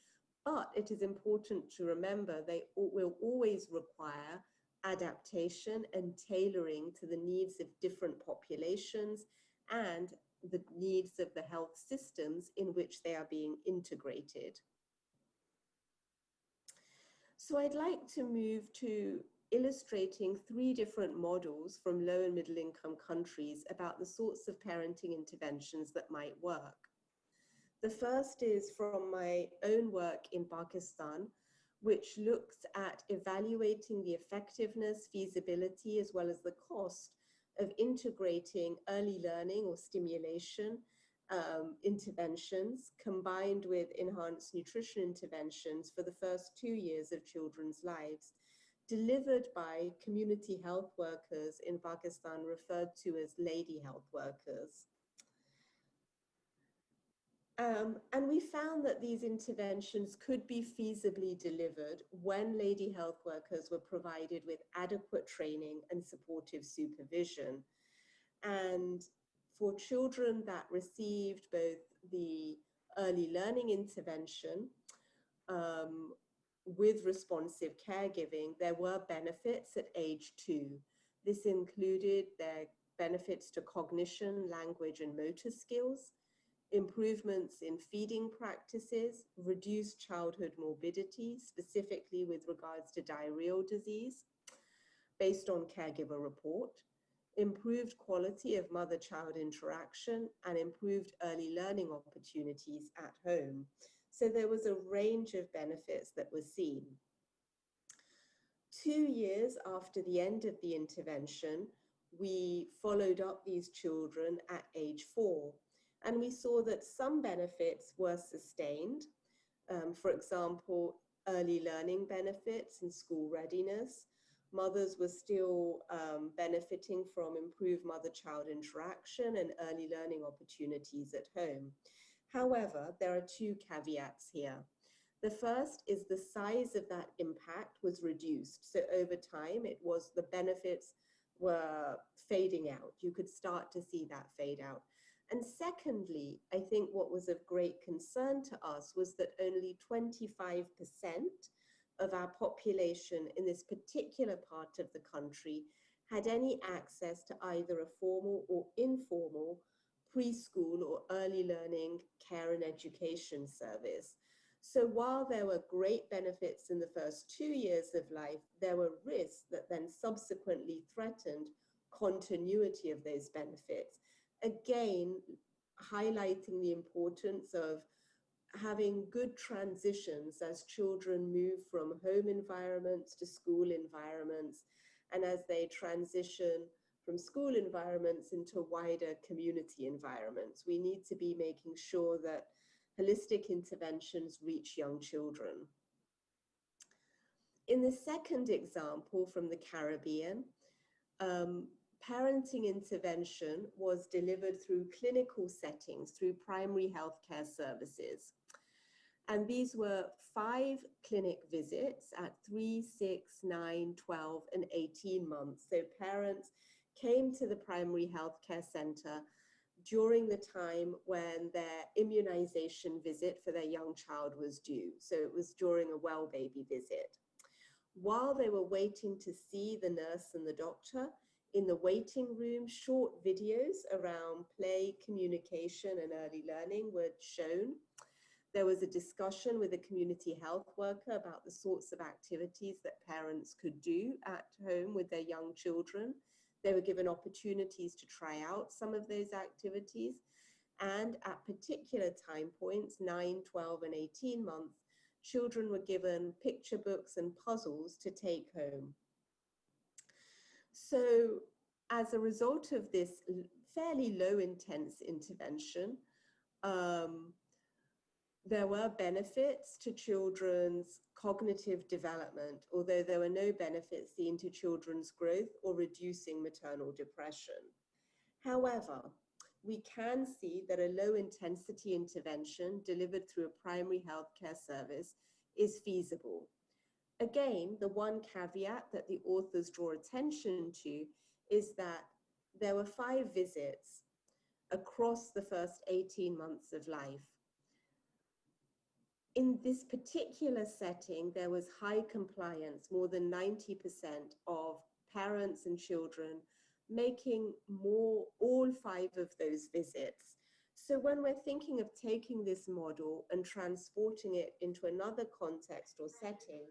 but it is important to remember they will always require adaptation and tailoring to the needs of different populations and the needs of the health systems in which they are being integrated. So I'd like to move to illustrating 3 different models from low and middle income countries about the sorts of parenting interventions that might work. The first is from my own work in Pakistan, which looks at evaluating the effectiveness, feasibility, as well as the cost of integrating early learning or stimulation interventions combined with enhanced nutrition interventions for the first 2 years of children's lives, delivered by community health workers in Pakistan referred to as lady health workers. And we found that these interventions could be feasibly delivered when lady health workers were provided with adequate training and supportive supervision. And for children that received both the early learning intervention with responsive caregiving, there were benefits at age 2. This included their benefits to cognition, language, and motor skills, improvements in feeding practices, reduced childhood morbidity, specifically with regards to diarrheal disease, based on caregiver report, improved quality of mother-child interaction, and improved early learning opportunities at home. So there was a range of benefits that were seen. 2 years after the end of the intervention, we followed up these children at age 4. And we saw that some benefits were sustained, For example, early learning benefits and school readiness. Mothers were still benefiting from improved mother-child interaction and early learning opportunities at home. However, there are two caveats here. The first is the size of that impact was reduced. So over time, the benefits were fading out. You could start to see that fade out. And secondly, I think what was of great concern to us was that only 25% of our population in this particular part of the country had any access to either a formal or informal preschool or early learning care and education service. So while there were great benefits in the first 2 years of life, there were risks that then subsequently threatened continuity of those benefits. Again, highlighting the importance of having good transitions as children move from home environments to school environments, and as they transition from school environments into wider community environments. We need to be making sure that holistic interventions reach young children. In the second example from the Caribbean, parenting intervention was delivered through clinical settings, through primary healthcare services. And these were 5 clinic visits at 3, 6, 9, 12, and 18 months. So parents came to the primary healthcare center during the time when their immunization visit for their young child was due. So it was during a well baby visit. While they were waiting to see the nurse and the doctor, in the waiting room, short videos around play, communication, and early learning were shown. There was a discussion with a community health worker about the sorts of activities that parents could do at home with their young children. They were given opportunities to try out some of those activities. And at particular time points, 9, 12, and 18 months, children were given picture books and puzzles to take home. So as a result of this fairly low intense intervention, there were benefits to children's cognitive development, although there were no benefits seen to children's growth or reducing maternal depression. However, we can see that a low intensity intervention delivered through a primary healthcare service is feasible. Again, the one caveat that the authors draw attention to is that there were 5 visits across the first 18 months of life. In this particular setting, there was high compliance, more than 90% of parents and children making all 5 of those visits. So when we're thinking of taking this model and transporting it into another context or setting,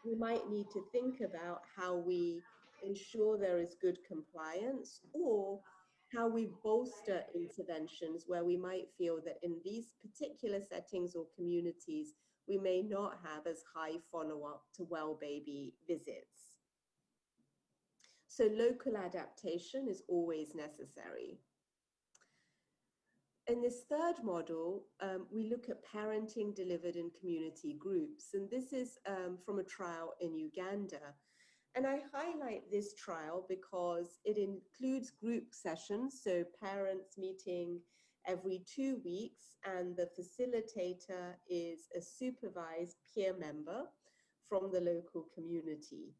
we might need to think about how we ensure there is good compliance, or how we bolster interventions where we might feel that in these particular settings or communities, we may not have as high follow-up to well baby visits. So local adaptation is always necessary. In this third model, we look at parenting delivered in community groups. And this is from a trial in Uganda. And I highlight this trial because it includes group sessions, so parents meeting every 2 weeks, and the facilitator is a supervised peer member from the local community.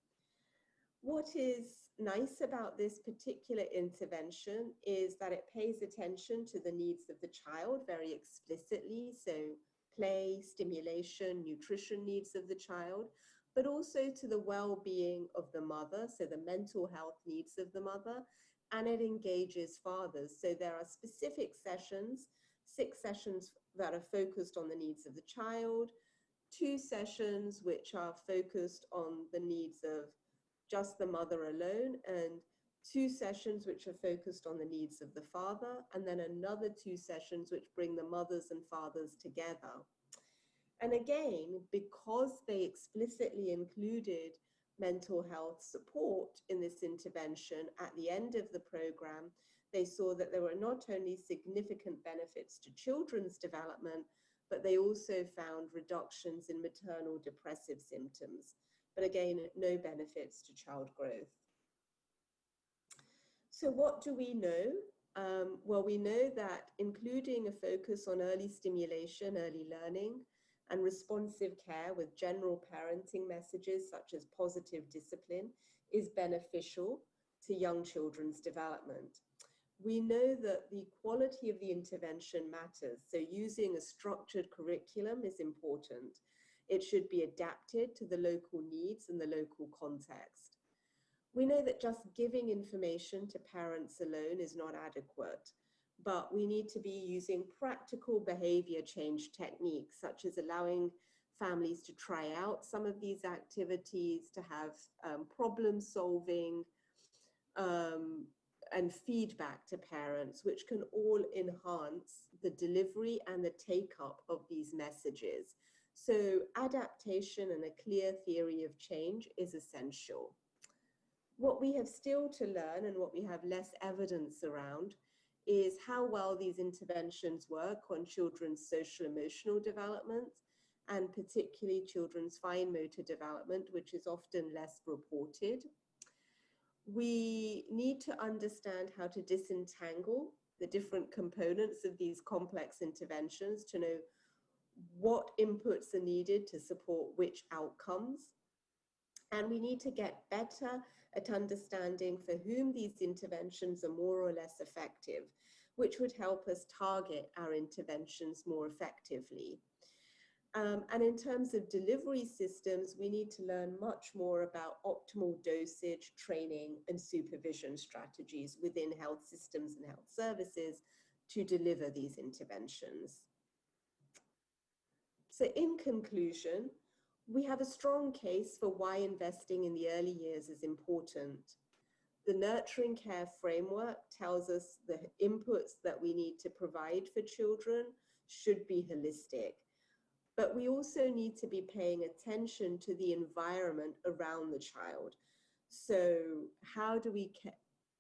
What is nice about this particular intervention is that it pays attention to the needs of the child very explicitly, so play, stimulation, nutrition needs of the child, but also to the well-being of the mother, so the mental health needs of the mother, and it engages fathers. So there are specific sessions, 6 sessions that are focused on the needs of the child, 2 sessions which are focused on the needs of just the mother alone, and 2 sessions which are focused on the needs of the father, and then another 2 sessions which bring the mothers and fathers together. And again, because they explicitly included mental health support in this intervention at the end of the program, they saw that there were not only significant benefits to children's development, but they also found reductions in maternal depressive symptoms. But again, no benefits to child growth. So what do we know? Well, we know that including a focus on early stimulation, early learning, and responsive care with general parenting messages such as positive discipline is beneficial to young children's development. We know that the quality of the intervention matters, so using a structured curriculum is important. It should be adapted to the local needs and the local context. We know that just giving information to parents alone is not adequate, but we need to be using practical behavior change techniques, such as allowing families to try out some of these activities, to have problem solving and feedback to parents, which can all enhance the delivery and the take-up of these messages. So adaptation and a clear theory of change is essential. What we have still to learn and what we have less evidence around is how well these interventions work on children's social emotional development, and particularly children's fine motor development, which is often less reported. We need to understand how to disentangle the different components of these complex interventions to know what inputs are needed to support which outcomes. And we need to get better at understanding for whom these interventions are more or less effective, which would help us target our interventions more effectively. And in terms of delivery systems, we need to learn much more about optimal dosage, training, and supervision strategies within health systems and health services to deliver these interventions. So in conclusion, we have a strong case for why investing in the early years is important. The nurturing care framework tells us the inputs that we need to provide for children should be holistic. But we also need to be paying attention to the environment around the child. So how do we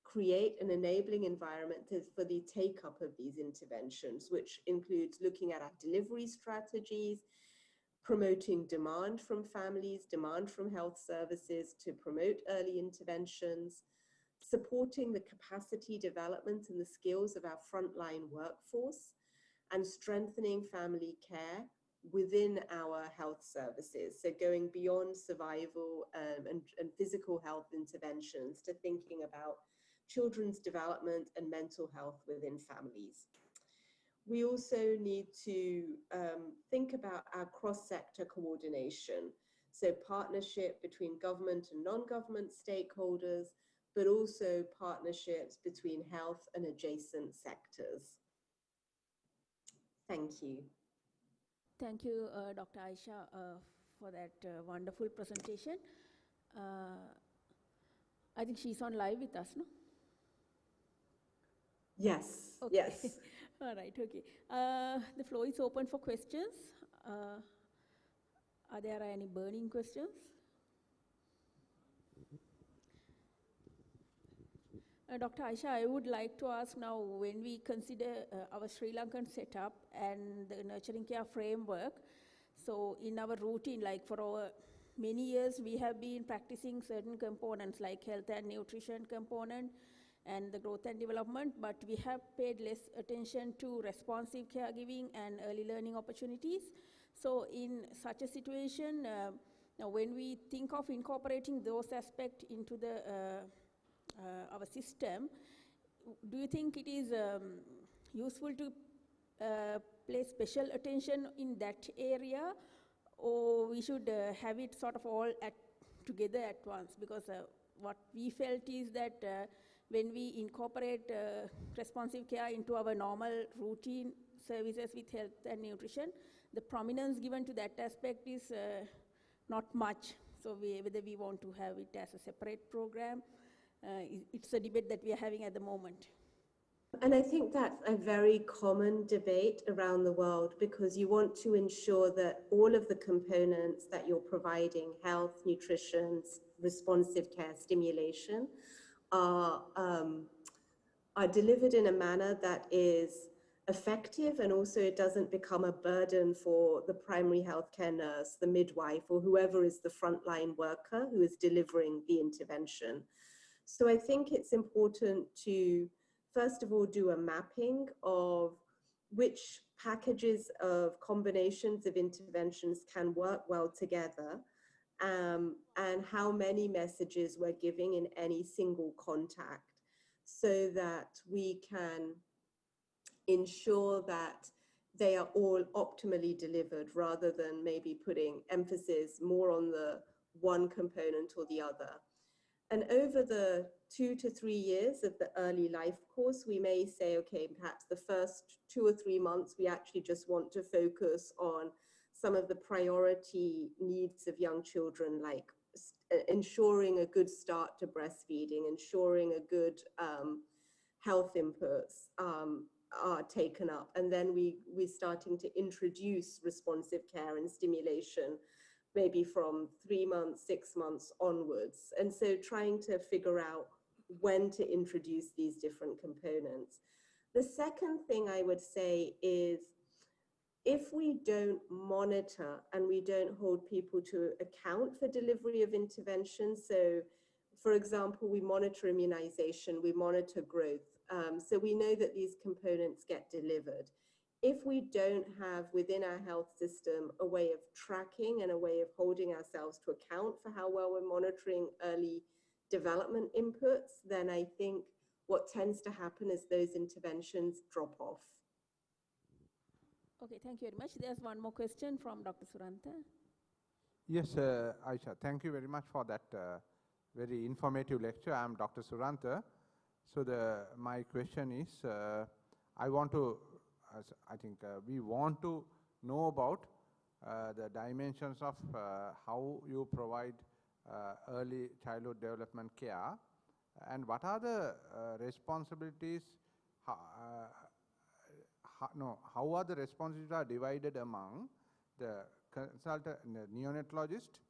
create an enabling environment for the take-up of these interventions, which includes looking at our delivery strategies, promoting demand from families, demand from health services to promote early interventions, supporting the capacity development and the skills of our frontline workforce, and strengthening family care within our health services. So going beyond survival and physical health interventions to thinking about children's development and mental health within families. We also need to think about our cross-sector coordination. So partnership between government and non-government stakeholders, but also partnerships between health and adjacent sectors. Thank you. Thank you, Dr. Aisha, for that wonderful presentation. I think she's on live with us, no? Yes, okay. Yes. All right, okay. The floor is open for questions. Are there any burning questions? Dr. Aisha, I would like to ask now, when we consider our Sri Lankan setup and the nurturing care framework, so in our routine, like for our many years, we have been practicing certain components like health and nutrition component and the growth and development, but we have paid less attention to responsive caregiving and early learning opportunities. So in such a situation, now when we think of incorporating those aspects into the our system, do you think it is useful to place special attention in that area, or we should have it sort of all together at once? Because what we felt is that when we incorporate responsive care into our normal routine services with health and nutrition, the prominence given to that aspect is not much. So whether we want to have it as a separate program, it's a debate that we are having at the moment. And I think that's a very common debate around the world, because you want to ensure that all of the components that you're providing, health, nutrition, responsive care, stimulation, are delivered in a manner that is effective, and also it doesn't become a burden for the primary healthcare nurse, the midwife, or whoever is the frontline worker who is delivering the intervention. So I think it's important to, first of all, do a mapping of which packages of combinations of interventions can work well together, and how many messages we're giving in any single contact, so that we can ensure that they are all optimally delivered, rather than maybe putting emphasis more on the one component or the other. And over the 2 to 3 years of the early life course, we may say, okay, perhaps the first 2 or 3 months, we actually just want to focus on some of the priority needs of young children, like ensuring a good start to breastfeeding, ensuring a good health inputs are taken up. And then we're starting to introduce responsive care and stimulation, maybe from 3 months, 6 months onwards. And so trying to figure out when to introduce these different components. The second thing I would say is, if we don't monitor and we don't hold people to account for delivery of interventions, so for example, we monitor immunization, we monitor growth, so we know that these components get delivered. If we don't have within our health system a way of tracking and a way of holding ourselves to account for how well we're monitoring early development inputs, then I think what tends to happen is those interventions drop off. Okay, thank you very much. There's one more question from Dr. Suranta. Yes, Aisha, thank you very much for that very informative lecture. I'm Dr. Suranta. So my question is, I want to, I think we want to know about the dimensions of how you provide early childhood development care, and what are the responsibilities, how are the responsibilities are divided among the consultant, the neonatologist,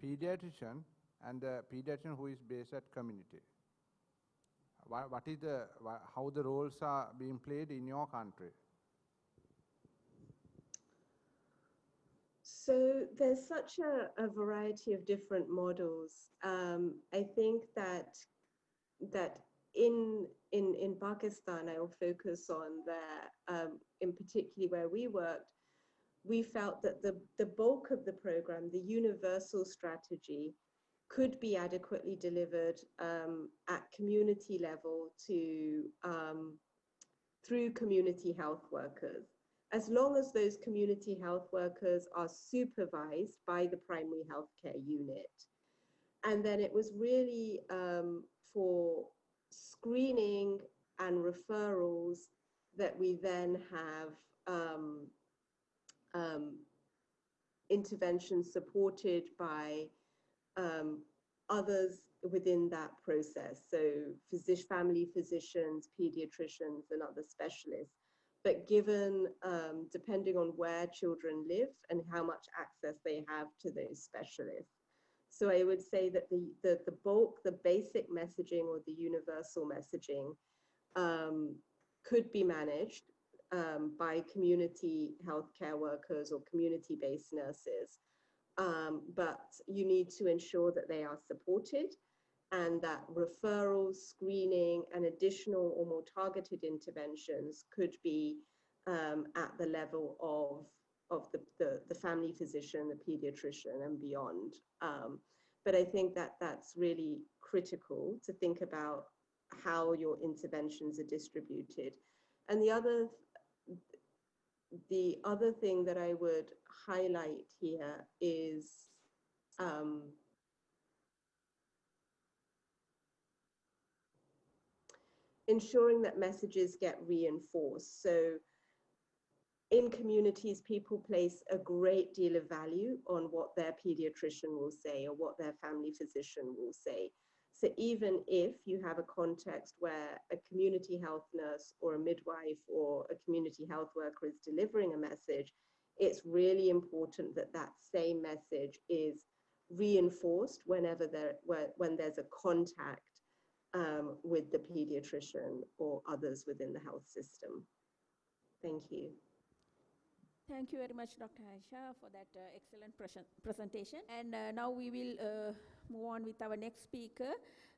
pediatrician, and the pediatrician who is based at community? What is how the roles are being played in your country? So there's such a variety of different models. I think that in Pakistan, I will focus on there, in particularly where we worked, we felt that the bulk of the program, the universal strategy, could be adequately delivered at community level through community health workers, as long as those community health workers are supervised by the primary healthcare unit. And then it was really for screening and referrals that we then have interventions supported by others within that process, so family physicians, pediatricians, and other specialists. But given, depending on where children live and how much access they have to those specialists. So I would say that the bulk, the basic messaging or the universal messaging could be managed by community healthcare workers or community-based nurses. But you need to ensure that they are supported, and that referrals, screening, and additional or more targeted interventions could be at the level of the family physician, the pediatrician, and beyond. But I think that that's really critical to think about how your interventions are distributed. And the other thing that I would highlight here is ensuring that messages get reinforced. So in communities, people place a great deal of value on what their pediatrician will say or what their family physician will say. So even if you have a context where a community health nurse or a midwife or a community health worker is delivering a message, it's really important that that same message is reinforced when there's a contact with the pediatrician or others within the health system. Thank you. Thank you very much, Dr. Aisha, for that excellent presentation. And now we will move on with our next speaker.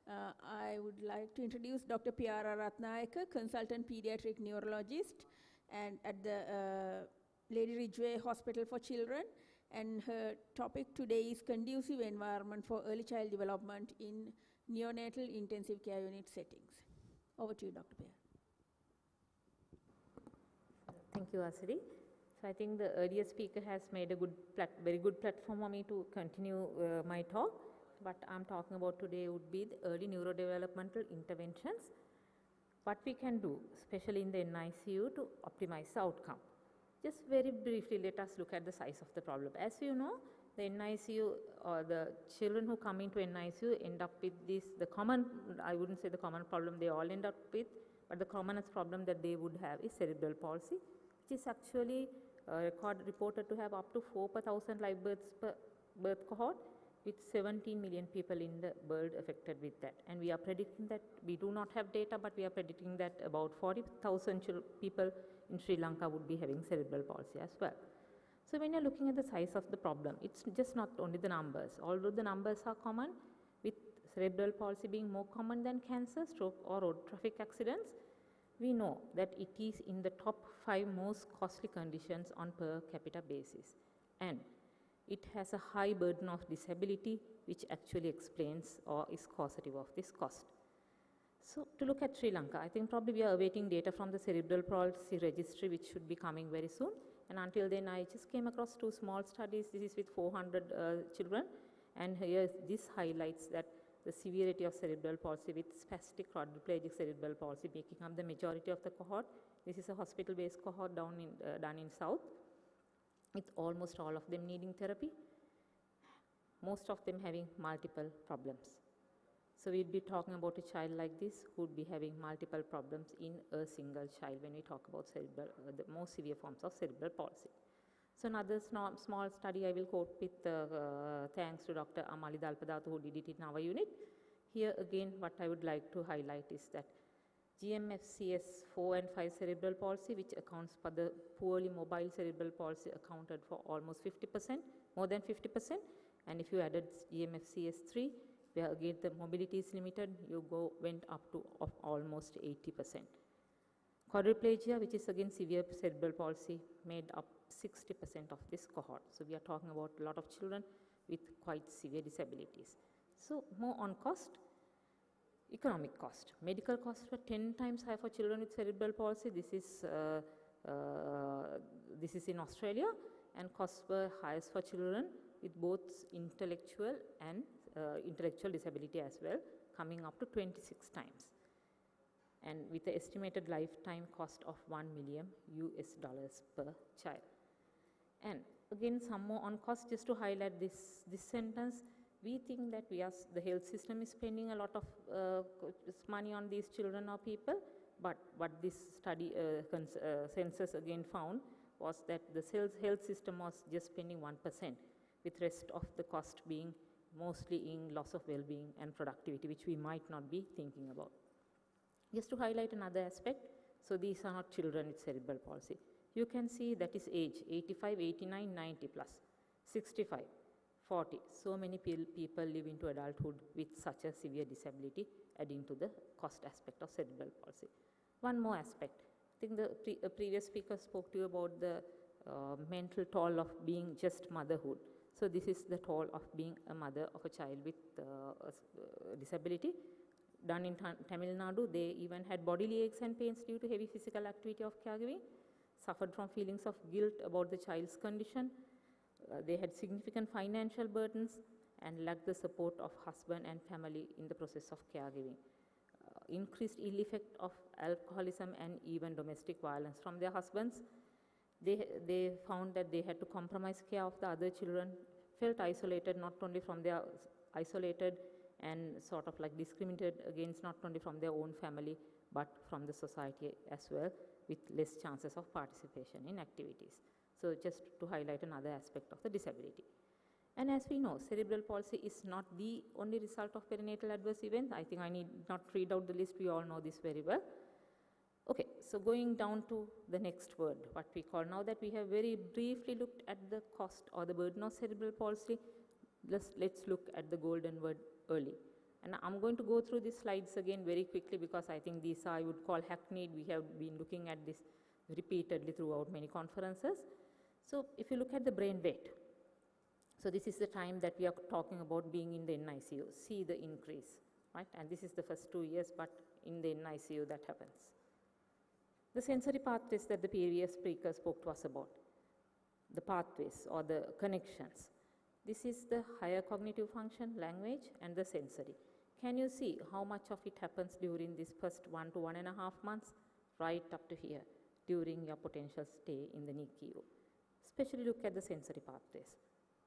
I would like to introduce Dr. Piara Ratnayaka, consultant pediatric neurologist and at the Lady Ridgeway Hospital for Children. And her topic today is conducive environment for early child development in neonatal intensive care unit settings. Over to you, Dr. Piara. Thank you, Asri. So I think the earlier speaker has made a very good platform for me to continue my talk. What I'm talking about today would be the early neurodevelopmental interventions, what we can do, especially in the NICU, to optimize the outcome. Just very briefly, let us look at the size of the problem. As you know, the NICU or the children who come into NICU end up with this, I wouldn't say the common problem they all end up with, but the commonest problem that they would have is cerebral palsy, which is actually reported to have up to 4 per 1,000 live births per birth cohort, with 17 million people in the world affected with that. And we are predicting that, we do not have data, but we are predicting that about 40,000 people in Sri Lanka would be having cerebral palsy as well. So when you're looking at the size of the problem, it's just not only the numbers. Although the numbers are common, with cerebral palsy being more common than cancer, stroke or road traffic accidents, we know that it is in the top 5 most costly conditions on per capita basis. And it has a high burden of disability, which actually explains or is causative of this cost. So to look at Sri Lanka, I think probably we are awaiting data from the cerebral palsy registry, which should be coming very soon. And until then, I just came across 2 small studies. This is with 400 children. And here, this highlights that the severity of cerebral palsy with spastic quadriplegic cerebral palsy making up the majority of the cohort. This is a hospital-based cohort done in South, with almost all of them needing therapy, most of them having multiple problems. So we'll be talking about a child like this who would be having multiple problems in a single child when we talk about the most severe forms of cerebral palsy. So another small study I will quote with thanks to Dr. Amali Dalpadatu, who did it in our unit. Here again, what I would like to highlight is that GMFCS 4 and 5 cerebral palsy, which accounts for the poorly mobile cerebral palsy, accounted for almost 50%, more than 50%. And if you added GMFCS 3, where again the mobility is limited, you went up to almost 80%. Quadriplegia, which is again severe cerebral palsy, made up 60% of this cohort. So we are talking about a lot of children with quite severe disabilities. So more on cost. Economic cost. Medical costs were 10 times higher for children with cerebral palsy. This is in Australia, and costs were highest for children with both intellectual and intellectual disability as well, coming up to 26 times. And with the estimated lifetime cost of $1 million per child. And again, some more on cost, just to highlight this sentence. We think that the health system is spending a lot of money on these children or people, but what this study census again found was that the health system was just spending 1%, with rest of the cost being mostly in loss of well-being and productivity, which we might not be thinking about. Just to highlight another aspect, so these are not children with cerebral palsy. You can see that is age 85, 89, 90 plus, 65. 40. So many people live into adulthood with such a severe disability, adding to the cost aspect of cerebral palsy. One more aspect. I think the previous speaker spoke to you about the mental toll of being just motherhood. So this is the toll of being a mother of a child with a disability. Done in Tamil Nadu, they even had bodily aches and pains due to heavy physical activity of caregiving, suffered from feelings of guilt about the child's condition. They had significant financial burdens and lacked the support of husband and family in the process of caregiving. Increased ill effect of alcoholism and even domestic violence from their husbands. They found that they had to compromise care of the other children, felt isolated, not only from their isolated and sort of like discriminated against not only from their own family, but from the society as well, with less chances of participation in activities. So just to highlight another aspect of the disability. And as we know, cerebral palsy is not the only result of perinatal adverse events. I think I need not read out the list, we all know this very well. Okay, so going down to the next word, what we call, now that we have very briefly looked at the cost or the burden of cerebral palsy, let's look at the golden word, early. And I'm going to go through these slides again very quickly because I think these I would call hackneyed. We have been looking at this repeatedly throughout many conferences. So if you look at the brain weight, so this is the time that we are talking about being in the NICU. See the increase, right? And this is the first 2 years, but in the NICU that happens. The sensory pathways that the previous speaker spoke to us about, the pathways or the connections. This is the higher cognitive function, language, and the sensory. Can you see how much of it happens during this first 1 to 1.5 months, right up to here, during your potential stay in the NICU? Especially look at the sensory pathways.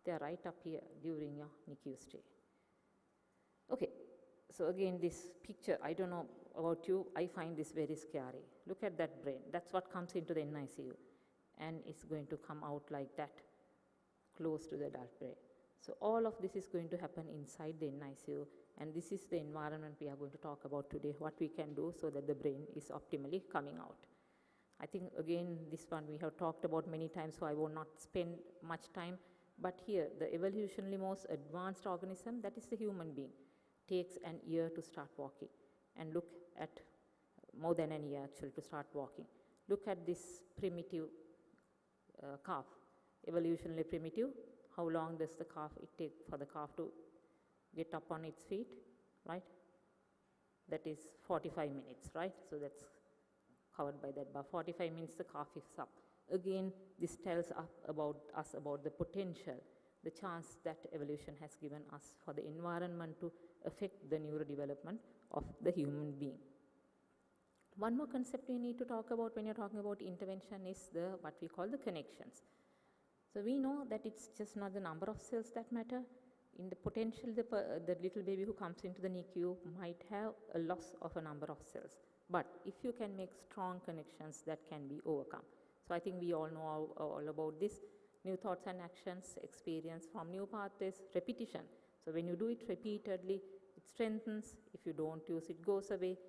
They are right up here during your NICU stay. Okay, so again this picture, I don't know about you, I find this very scary. Look at that brain. That's what comes into the NICU, and it's going to come out like that, close to the adult brain. So all of this is going to happen inside the NICU, and this is the environment we are going to talk about today, what we can do so that the brain is optimally coming out. I think again this one we have talked about many times, so I will not spend much time, but here the evolutionarily most advanced organism, that is the human being, takes an year to start walking, and look at more than an year actually to start walking. Look at this primitive calf, evolutionarily primitive. How long does the calf, it take for the calf to get up on its feet, right? That is 45 minutes, right? So that's covered by that bar. 45 minutes the calf is up. Again, this tells us about the potential, the chance that evolution has given us for the environment to affect the neurodevelopment of the human being. One more concept we need to talk about when you're talking about intervention is what we call the connections. So we know that it's just not the number of cells that matter. In the potential, the little baby who comes into the NICU might have a loss of a number of cells. But if you can make strong connections, that can be overcome. So I think we all know all about this. New thoughts and actions, experience from new pathways, repetition. So when you do it repeatedly, it strengthens. If you don't use it, goes away.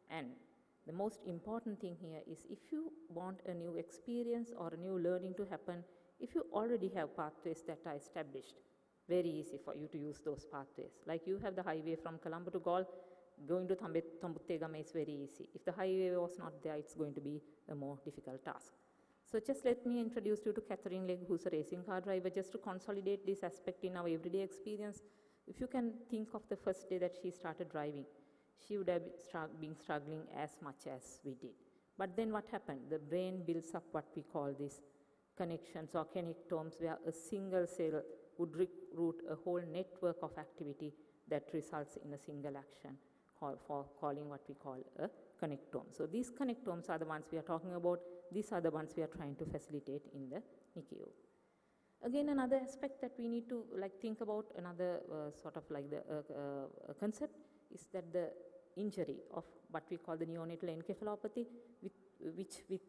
And the most important thing here is if you want a new experience or a new learning to happen, if you already have pathways that are established, very easy for you to use those pathways. Like you have the highway from Colombo to Galle, going to Tambuttegama is very easy. If the highway was not there, it's going to be a more difficult task. So just let me introduce you to Catherine Legg, who's a racing car driver, just to consolidate this aspect in our everyday experience. If you can think of the first day that she started driving, she would have been struggling as much as we did. But then what happened? The brain builds up what we call these connections or connectomes, where a single cell would recruit a whole network of activity that results in a single action, calling what we call a connectome. So these connectomes are the ones we are talking about. These are the ones we are trying to facilitate in the NICU. Again, another aspect that we need to think about, another sort of like the concept, is that the injury of what we call the neonatal encephalopathy, which with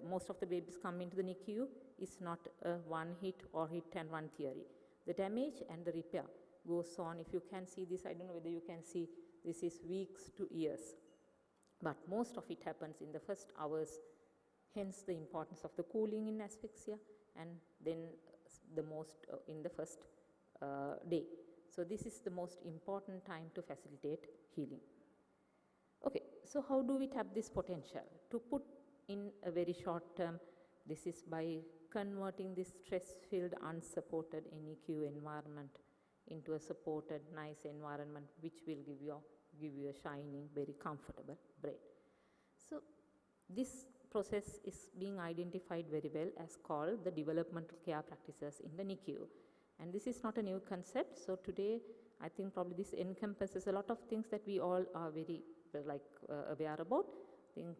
most of the babies come into the NICU, is not a one hit or hit and run theory. The damage and the repair goes on. If you can see this, I don't know whether you can see, this is weeks to years. But most of it happens in the first hours, hence the importance of the cooling in asphyxia, and then the most in the first day. So this is the most important time to facilitate healing. Okay, so how do we tap this potential? To put in a very short term, this is by converting this stress-filled, unsupported NICU environment into a supported, nice environment which will give you a shining, very comfortable brain. So this process is being identified very well as called the developmental care practices in the NICU. And this is not a new concept. So today, I think probably this encompasses a lot of things that we all are very aware about. I think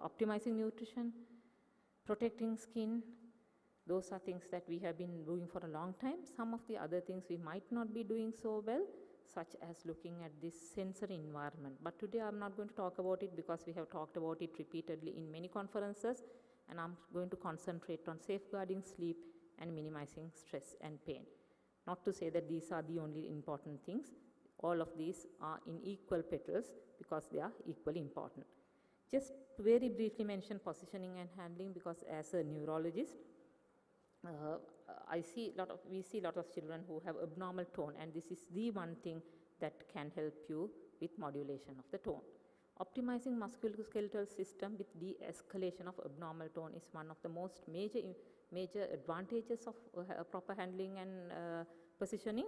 optimizing nutrition, protecting skin, those are things that we have been doing for a long time. Some of the other things we might not be doing so well, such as looking at this sensory environment. But today I'm not going to talk about it because we have talked about it repeatedly in many conferences, and I'm going to concentrate on safeguarding sleep and minimizing stress and pain. Not to say that these are the only important things. All of these are in equal petals because they are equally important. Just very briefly mention positioning and handling, because as a neurologist, we see a lot of children who have abnormal tone, and this is the one thing that can help you with modulation of the tone. Optimizing musculoskeletal system with de-escalation of abnormal tone is one of the most major advantages of proper handling and positioning,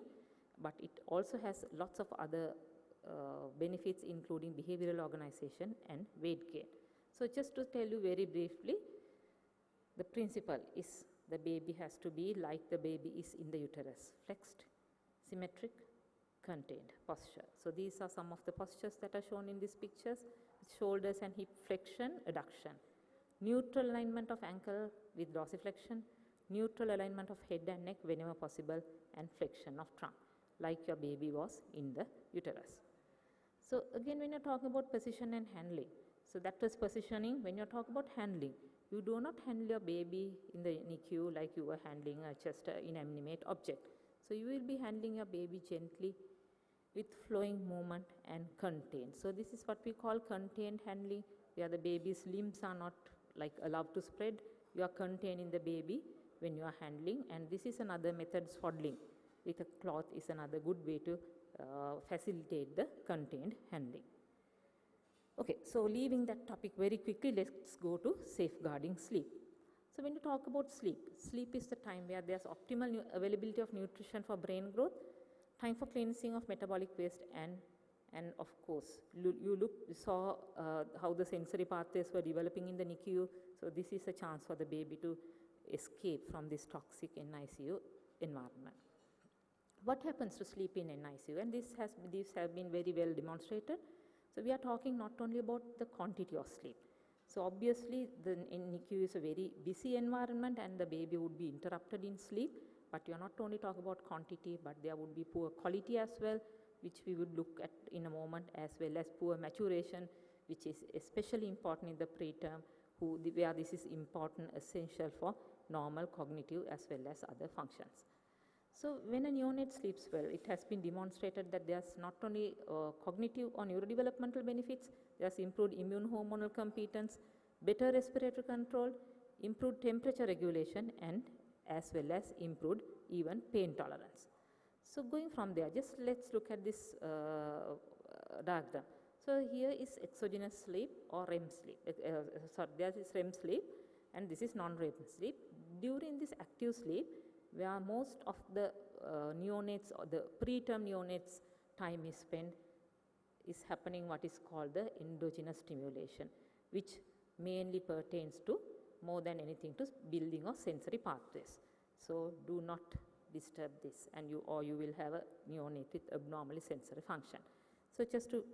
but it also has lots of other benefits, including behavioral organization and weight gain. So just to tell you very briefly, the principle is the baby has to be like the baby is in the uterus: flexed, symmetric, contained posture. So these are some of the postures that are shown in these pictures: shoulders and hip flexion, adduction, neutral alignment of ankle with dorsiflexion, neutral alignment of head and neck whenever possible, and flexion of trunk, like your baby was in the uterus. So again, when you're talking about position and handling, so that was positioning. When you talk about handling, you do not handle your baby in the NICU like you were handling just an inanimate object. So you will be handling your baby gently with flowing movement and contained. So this is what we call contained handling, where the baby's limbs are not like allowed to spread. You are containing the baby when you are handling, and this is another method. Swaddling with a cloth is another good way to facilitate the contained handling. Okay, so leaving that topic very quickly, let's go to safeguarding sleep. So when you talk about sleep, sleep is the time where there's optimal availability of nutrition for brain growth, time for cleansing of metabolic waste, and of course, you saw how the sensory pathways were developing in the NICU. So this is a chance for the baby to escape from this toxic NICU environment. What happens to sleep in NICU? And these have been very well demonstrated. So we are talking not only about the quantity of sleep. So obviously, the NICU is a very busy environment, and the baby would be interrupted in sleep. But you are not only talking about quantity, but there would be poor quality as well, which we would look at in a moment, as well as poor maturation, which is especially important in the preterm, where this is important, essential for normal cognitive as well as other functions. So when a neonate sleeps well, it has been demonstrated that there's not only cognitive or neurodevelopmental benefits, there's improved immune hormonal competence, better respiratory control, improved temperature regulation, and as well as improved even pain tolerance. So going from there, just let's look at this diagram. So here is exogenous sleep or REM sleep. There is REM sleep, and this is non-REM sleep. During this active sleep, where most of the neonates or the preterm neonates time is spent, is happening what is called the endogenous stimulation, which mainly pertains to more than anything to building of sensory pathways. So do not disturb this, and you will have a neonate with abnormally sensory function. So just to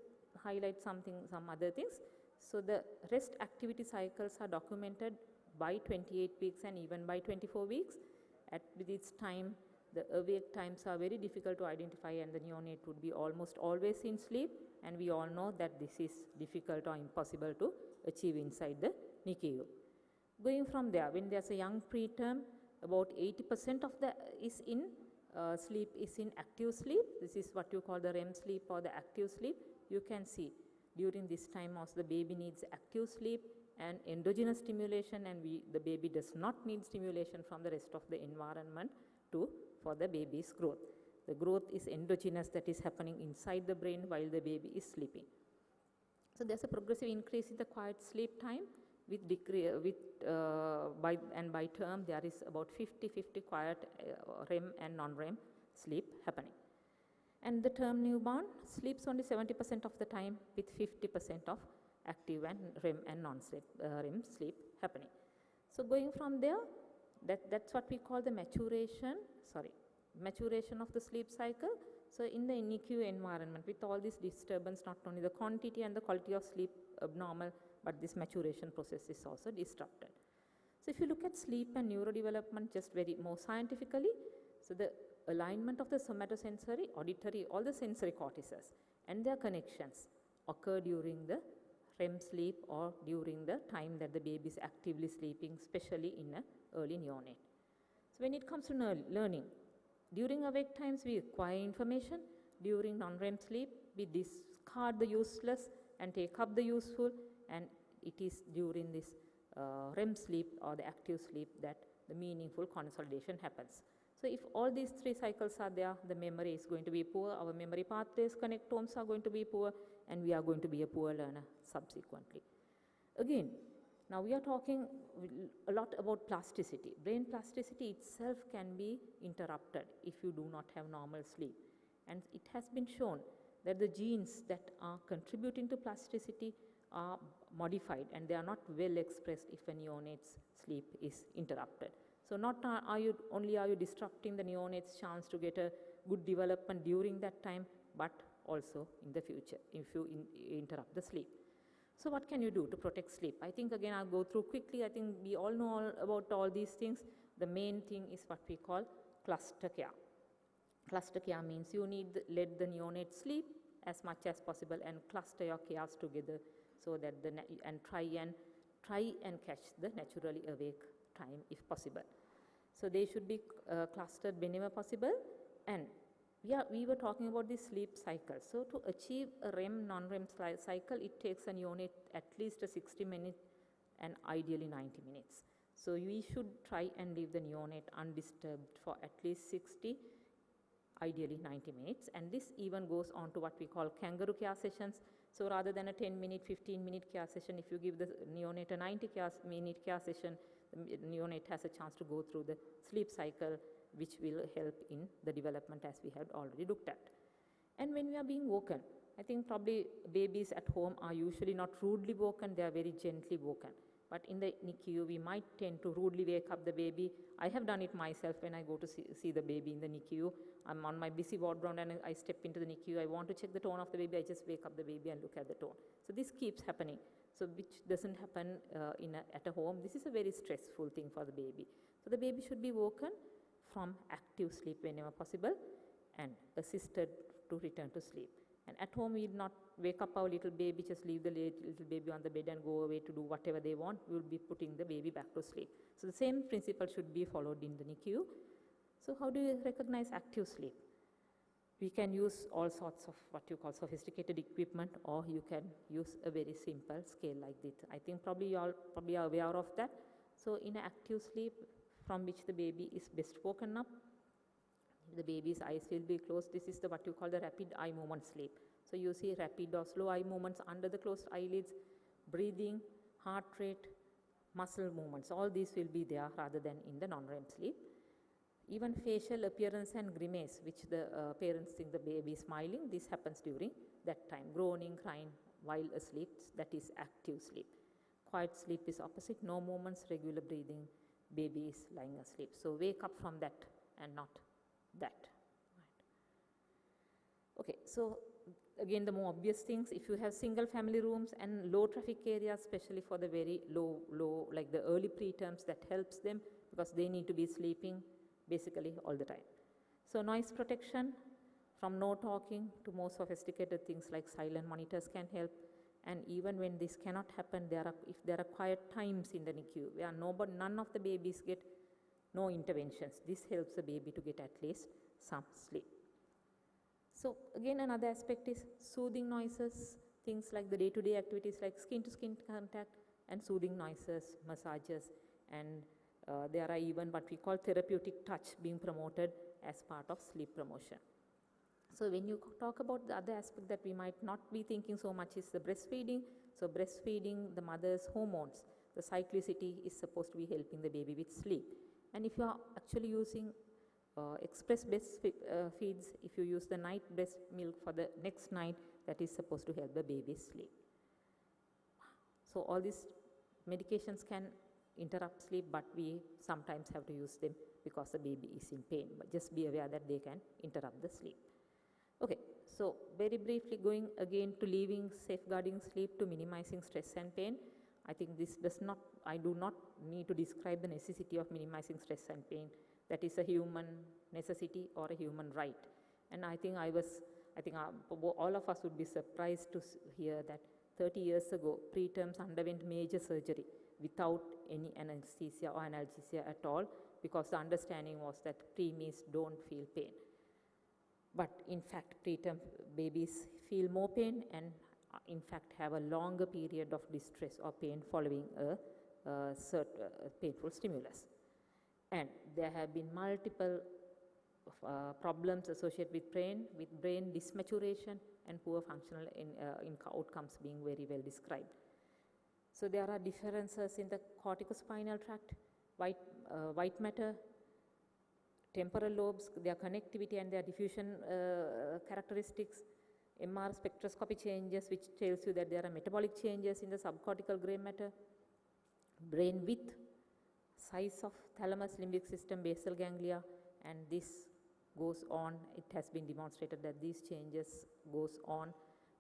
highlight some other things. So the rest activity cycles are documented by 28 weeks and even by 24 weeks. At this time, the awake times are very difficult to identify, and the neonate would be almost always in sleep, and we all know that this is difficult or impossible to achieve inside the NICU. Going from there, when there's a young preterm, about 80% of the sleep is in active sleep. This is what you call the REM sleep or the active sleep. You can see during this time also the baby needs active sleep and endogenous stimulation, and the baby does not need stimulation from the rest of the environment for the baby's growth. The growth is endogenous, that is happening inside the brain while the baby is sleeping. So there's a progressive increase in the quiet sleep time by term there is about 50-50 quiet REM and non-REM sleep happening. And the term newborn sleeps only 70% of the time with 50% of active and REM and non-sleep REM sleep happening. So going from there, that's what we call the maturation of the sleep cycle. So in the NICU environment, with all this disturbance, not only the quantity and the quality of sleep abnormal, but this maturation process is also disrupted. So if you look at sleep and neurodevelopment just very more scientifically, so the alignment of the somatosensory, auditory, all the sensory cortices and their connections occur during the REM sleep or during the time that the baby is actively sleeping, especially in an early neonate. So when it comes to learning, during awake times we acquire information. During non-REM sleep, we discard the useless and take up the useful, and it is during this REM sleep or the active sleep that the meaningful consolidation happens. So if all these 3 cycles are there, the memory is going to be poor, our memory pathways, connectomes are going to be poor, and we are going to be a poor learner subsequently. Again, now we are talking a lot about plasticity. Brain plasticity itself can be interrupted if you do not have normal sleep. And it has been shown that the genes that are contributing to plasticity are modified and they are not well expressed if a neonate's sleep is interrupted. So not are you disrupting the neonate's chance to get a good development during that time, but also in the future if you interrupt the sleep. So what can you do to protect sleep? I think again I'll go through quickly. I think we all know about all these things. The main thing is what we call cluster care. Cluster care means you need let the neonate sleep as much as possible and cluster your cares together so that and try and catch the naturally awake time if possible. So they should be clustered whenever possible. And we were talking about the sleep cycle. So to achieve a REM, non-REM cycle, it takes a neonate at least a 60 minutes and ideally 90 minutes. So we should try and leave the neonate undisturbed for at least 60, ideally 90 minutes. And this even goes on to what we call kangaroo care sessions. So rather than a 10-minute, 15-minute care session, if you give the neonate a 90-minute care session, the neonate has a chance to go through the sleep cycle, which will help in the development as we had already looked at. And when we are being woken, I think probably babies at home are usually not rudely woken, they are very gently woken. But in the NICU, we might tend to rudely wake up the baby. I have done it myself when I go to see the baby in the NICU. I'm on my busy ward round and I step into the NICU. I want to check the tone of the baby. I just wake up the baby and look at the tone. So this keeps happening. So which doesn't happen at a home. This is a very stressful thing for the baby. So the baby should be woken from active sleep whenever possible and assisted to return to sleep. And at home, we will not wake up our little baby, just leave the little baby on the bed and go away to do whatever they want. We will be putting the baby back to sleep. So the same principle should be followed in the NICU. So how do you recognize active sleep? We can use all sorts of what you call sophisticated equipment, or you can use a very simple scale like this. I think probably you all are aware of that. So in an active sleep from which the baby is best woken up, the baby's eyes will be closed. This is what you call the rapid eye movement sleep. So you see rapid or slow eye movements under the closed eyelids, breathing, heart rate, muscle movements. All these will be there rather than in the non-REM sleep. Even facial appearance and grimace, which the parents think the baby is smiling, this happens during that time. Groaning, crying while asleep, that is active sleep. Quiet sleep is opposite, no movements, regular breathing, baby is lying asleep. So wake up from that and not that. Right. Okay, so again the more obvious things, if you have single family rooms and low traffic areas, especially for the very low like the early preterms, that helps them because they need to be sleeping basically all the time. So noise protection, from no talking to more sophisticated things like silent monitors can help. And even when this cannot happen, if there are quiet times in the NICU where none of the babies get no interventions, this helps the baby to get at least some sleep. So again, another aspect is soothing noises, things like the day-to-day activities like skin-to-skin contact and soothing noises, massages, and there are even what we call therapeutic touch being promoted as part of sleep promotion. So when you talk about the other aspect that we might not be thinking so much is the breastfeeding. So breastfeeding, the mother's hormones, the cyclicity is supposed to be helping the baby with sleep. And if you are actually using express breast feeds, if you use the night breast milk for the next night, that is supposed to help the baby sleep. So all these medications can interrupt sleep, but we sometimes have to use them because the baby is in pain. But just be aware that they can interrupt the sleep. Okay, so very briefly going again to leaving safeguarding sleep to minimizing stress and pain. I think I do not need to describe the necessity of minimizing stress and pain. That is a human necessity or a human right. And I think all of us would be surprised to hear that 30 years ago, preterms underwent major surgery without any anesthesia or analgesia at all, because the understanding was that preemies don't feel pain. But in fact, preterm babies feel more pain, and in fact have a longer period of distress or pain following a painful stimulus. And there have been multiple problems associated with brain dismaturation and poor functional outcomes being very well described. So there are differences in the corticospinal tract, white matter, temporal lobes, their connectivity and their diffusion characteristics, MR spectroscopy changes which tells you that there are metabolic changes in the subcortical gray matter, brain width, size of thalamus, limbic system, basal ganglia, and this goes on. It has been demonstrated that these changes goes on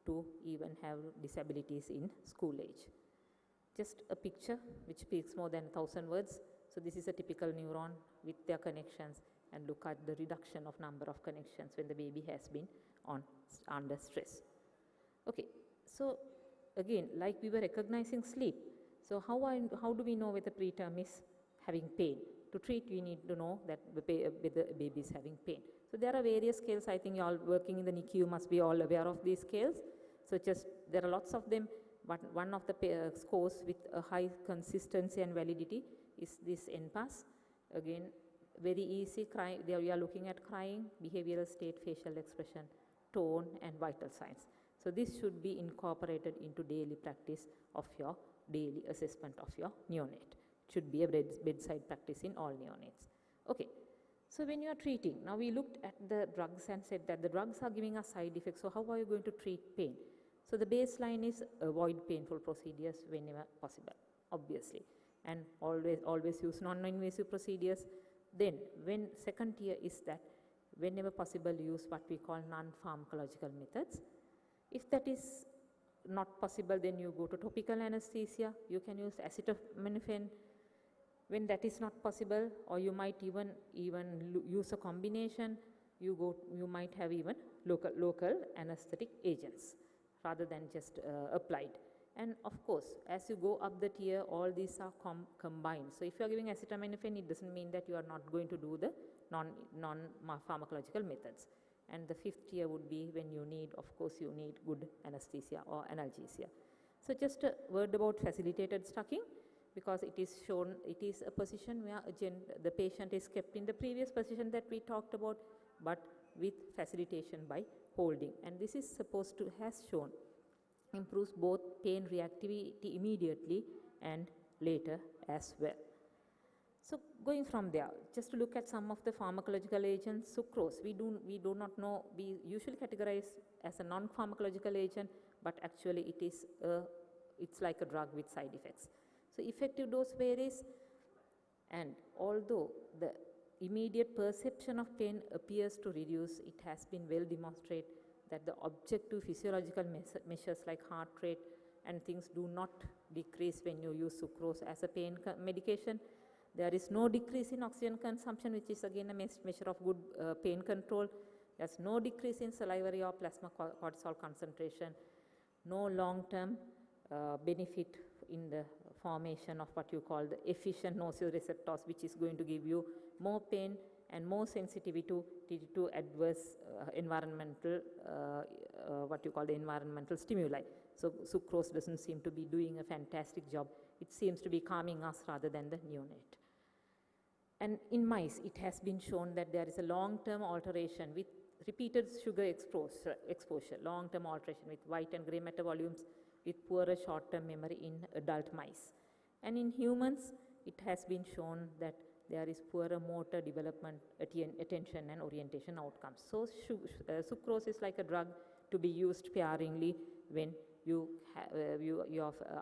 to even have disabilities in school age. Just a picture which speaks more than 1,000 words. So this is a typical neuron with their connections, and look at the reduction of number of connections when the baby has been under stress. Okay, so again, like we were recognizing sleep, so how do we know whether preterm is having pain? To treat, we need to know that whether the baby is having pain. So there are various scales. I think you all working in the NICU must be all aware of these scales. So there are lots of them, but one of the scores with a high consistency and validity is this NPAS. Again, very easy. There we are looking at crying, behavioral state, facial expression, tone, and vital signs. So this should be incorporated into daily practice of your daily assessment of your neonate. It should be a bedside practice in all neonates. Okay, so when you are treating, now we looked at the drugs and said that the drugs are giving us side effects. So how are you going to treat pain? So the baseline is avoid painful procedures whenever possible, obviously, and always use non-invasive procedures. Then when second tier is that whenever possible use what we call non-pharmacological methods. If that is not possible, then you go to topical anesthesia. You can use acetaminophen. When that is not possible, or you might even use a combination, you might have even local anesthetic agents rather than just applied. And of course, as you go up the tier, all these are combined. So if you are giving acetaminophen, it doesn't mean that you are not going to do the non-pharmacological methods. And the fifth tier would be when you need, of course, you need good anesthesia or analgesia. So just a word about facilitated stocking, because it is shown, it is a position where the patient is kept in the previous position that we talked about, but with facilitation by holding. And this is supposed to, has shown, improves both pain reactivity immediately and later as well. So going from there, just to look at some of the pharmacological agents, sucrose, we do not know, we usually categorize as a non-pharmacological agent, but actually it is it's like a drug with side effects. So effective dose varies, and although the immediate perception of pain appears to reduce, it has been well demonstrated that the objective physiological measures like heart rate and things do not decrease when you use sucrose as a pain medication. There is no decrease in oxygen consumption, which is again a measure of good pain control. There's no decrease in salivary or plasma cortisol concentration. No long-term benefit in the formation of what you call the efficient nociceptors, which is going to give you more pain and more sensitivity to adverse environmental, what you call the environmental stimuli. So sucrose doesn't seem to be doing a fantastic job. It seems to be calming us rather than the neonate. And in mice, it has been shown that there is a long-term alteration with repeated sugar exposure, long-term alteration with white and gray matter volumes with poorer short-term memory in adult mice. And in humans, it has been shown that there is poorer motor development, attention and orientation outcomes. So sucrose is like a drug to be used sparingly when your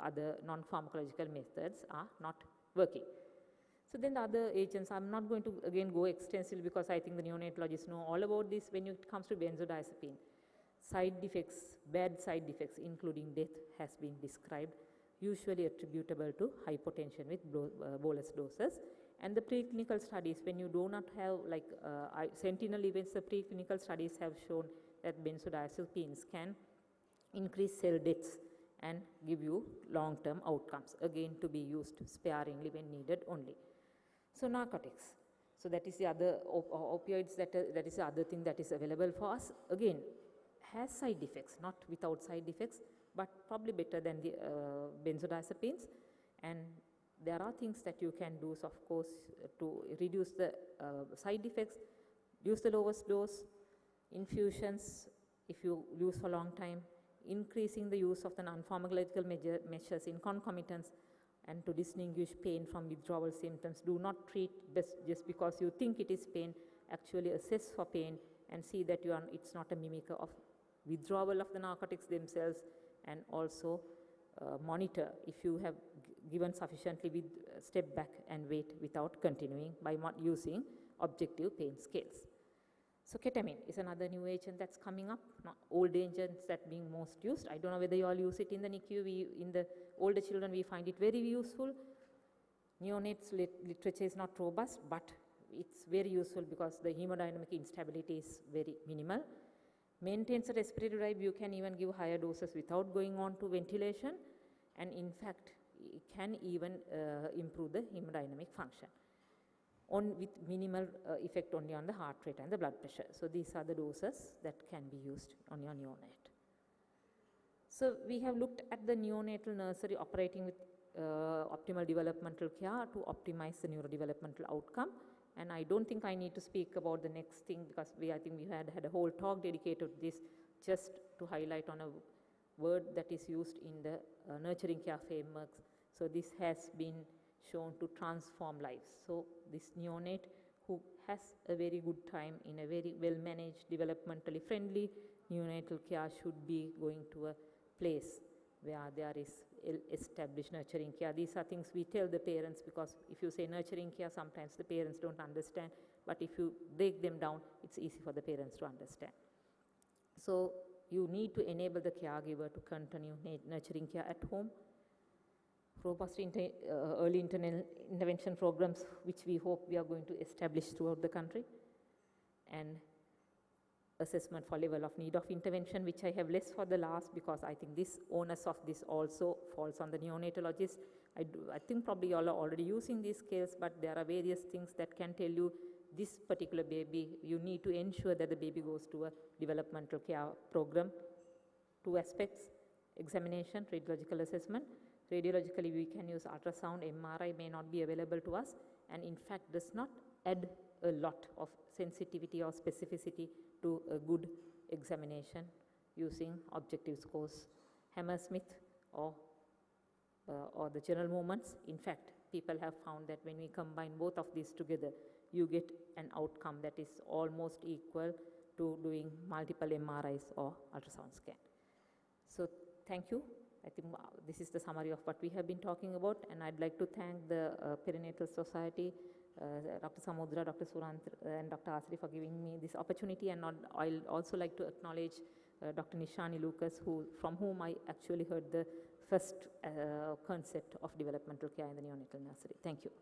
other non-pharmacological methods are not working. So then the other agents, I'm not going to again go extensively because I think the neonatologists know all about this when it comes to benzodiazepine. Side effects, bad side effects including death has been described, usually attributable to hypotension with bolus doses. And the preclinical studies, when you do not have like sentinel events, the preclinical studies have shown that benzodiazepines can increase cell deaths and give you long-term outcomes, again to be used sparingly when needed only. So narcotics, so that is the other opioids, that is the other thing that is available for us, again has side effects, not without side effects, but probably better than the benzodiazepines. And there are things that you can do, so of course, to reduce the side effects, use the lowest dose, infusions if you use for a long time, increasing the use of the non-pharmacological measures in concomitants, and to distinguish pain from withdrawal symptoms. Do not treat just because you think it is pain. Actually assess for pain and see that it's not a mimic of withdrawal of the narcotics themselves, and also monitor if you have given sufficiently, with step back and wait without continuing by using objective pain scales. So ketamine is another new agent that's coming up. Old agents that being most used. I don't know whether you all use it in the NICU. In the older children, we find it very useful. Neonates literature is not robust, but it's very useful because the hemodynamic instability is very minimal. Maintains a respiratory drive. You can even give higher doses without going on to ventilation, and in fact, it can even improve the hemodynamic function with minimal effect only on the heart rate and the blood pressure. So these are the doses that can be used on your neonate. So we have looked at the neonatal nursery operating with optimal developmental care to optimize the neurodevelopmental outcome. And I don't think I need to speak about the next thing, because I think we had a whole talk dedicated to this, just to highlight on a word that is used in the nurturing care frameworks. So this has been shown to transform lives. So this neonate who has a very good time in a very well managed, developmentally friendly neonatal care should be going to a place where there is established nurturing care. These are things we tell the parents, because if you say nurturing care, sometimes the parents don't understand, but if you break them down, it's easy for the parents to understand. So you need to enable the caregiver to continue nurturing care at home. Robust early intervention programs, which we hope we are going to establish throughout the country, and assessment for level of need of intervention, which I have less for the last, because I think this onus of this also falls on the neonatologist. I think probably you all are already using these scales, but there are various things that can tell you this particular baby, you need to ensure that the baby goes to a developmental care program. 2 aspects: examination, radiological assessment. Radiologically, we can use ultrasound. MRI may not be available to us, and in fact does not add a lot of sensitivity or specificity to a good examination using objective scores. Hammersmith or the general movements. In fact, people have found that when we combine both of these together, you get an outcome that is almost equal to doing multiple MRIs or ultrasound scan. So thank you. I think this is the summary of what we have been talking about, and I'd like to thank the Perinatal Society, Dr. Samudra, Dr. Surant, and Dr. Asri for giving me this opportunity, and I'll also like to acknowledge Dr. Nishani Lucas, from whom I actually heard the first concept of developmental care in the neonatal nursery. Thank you.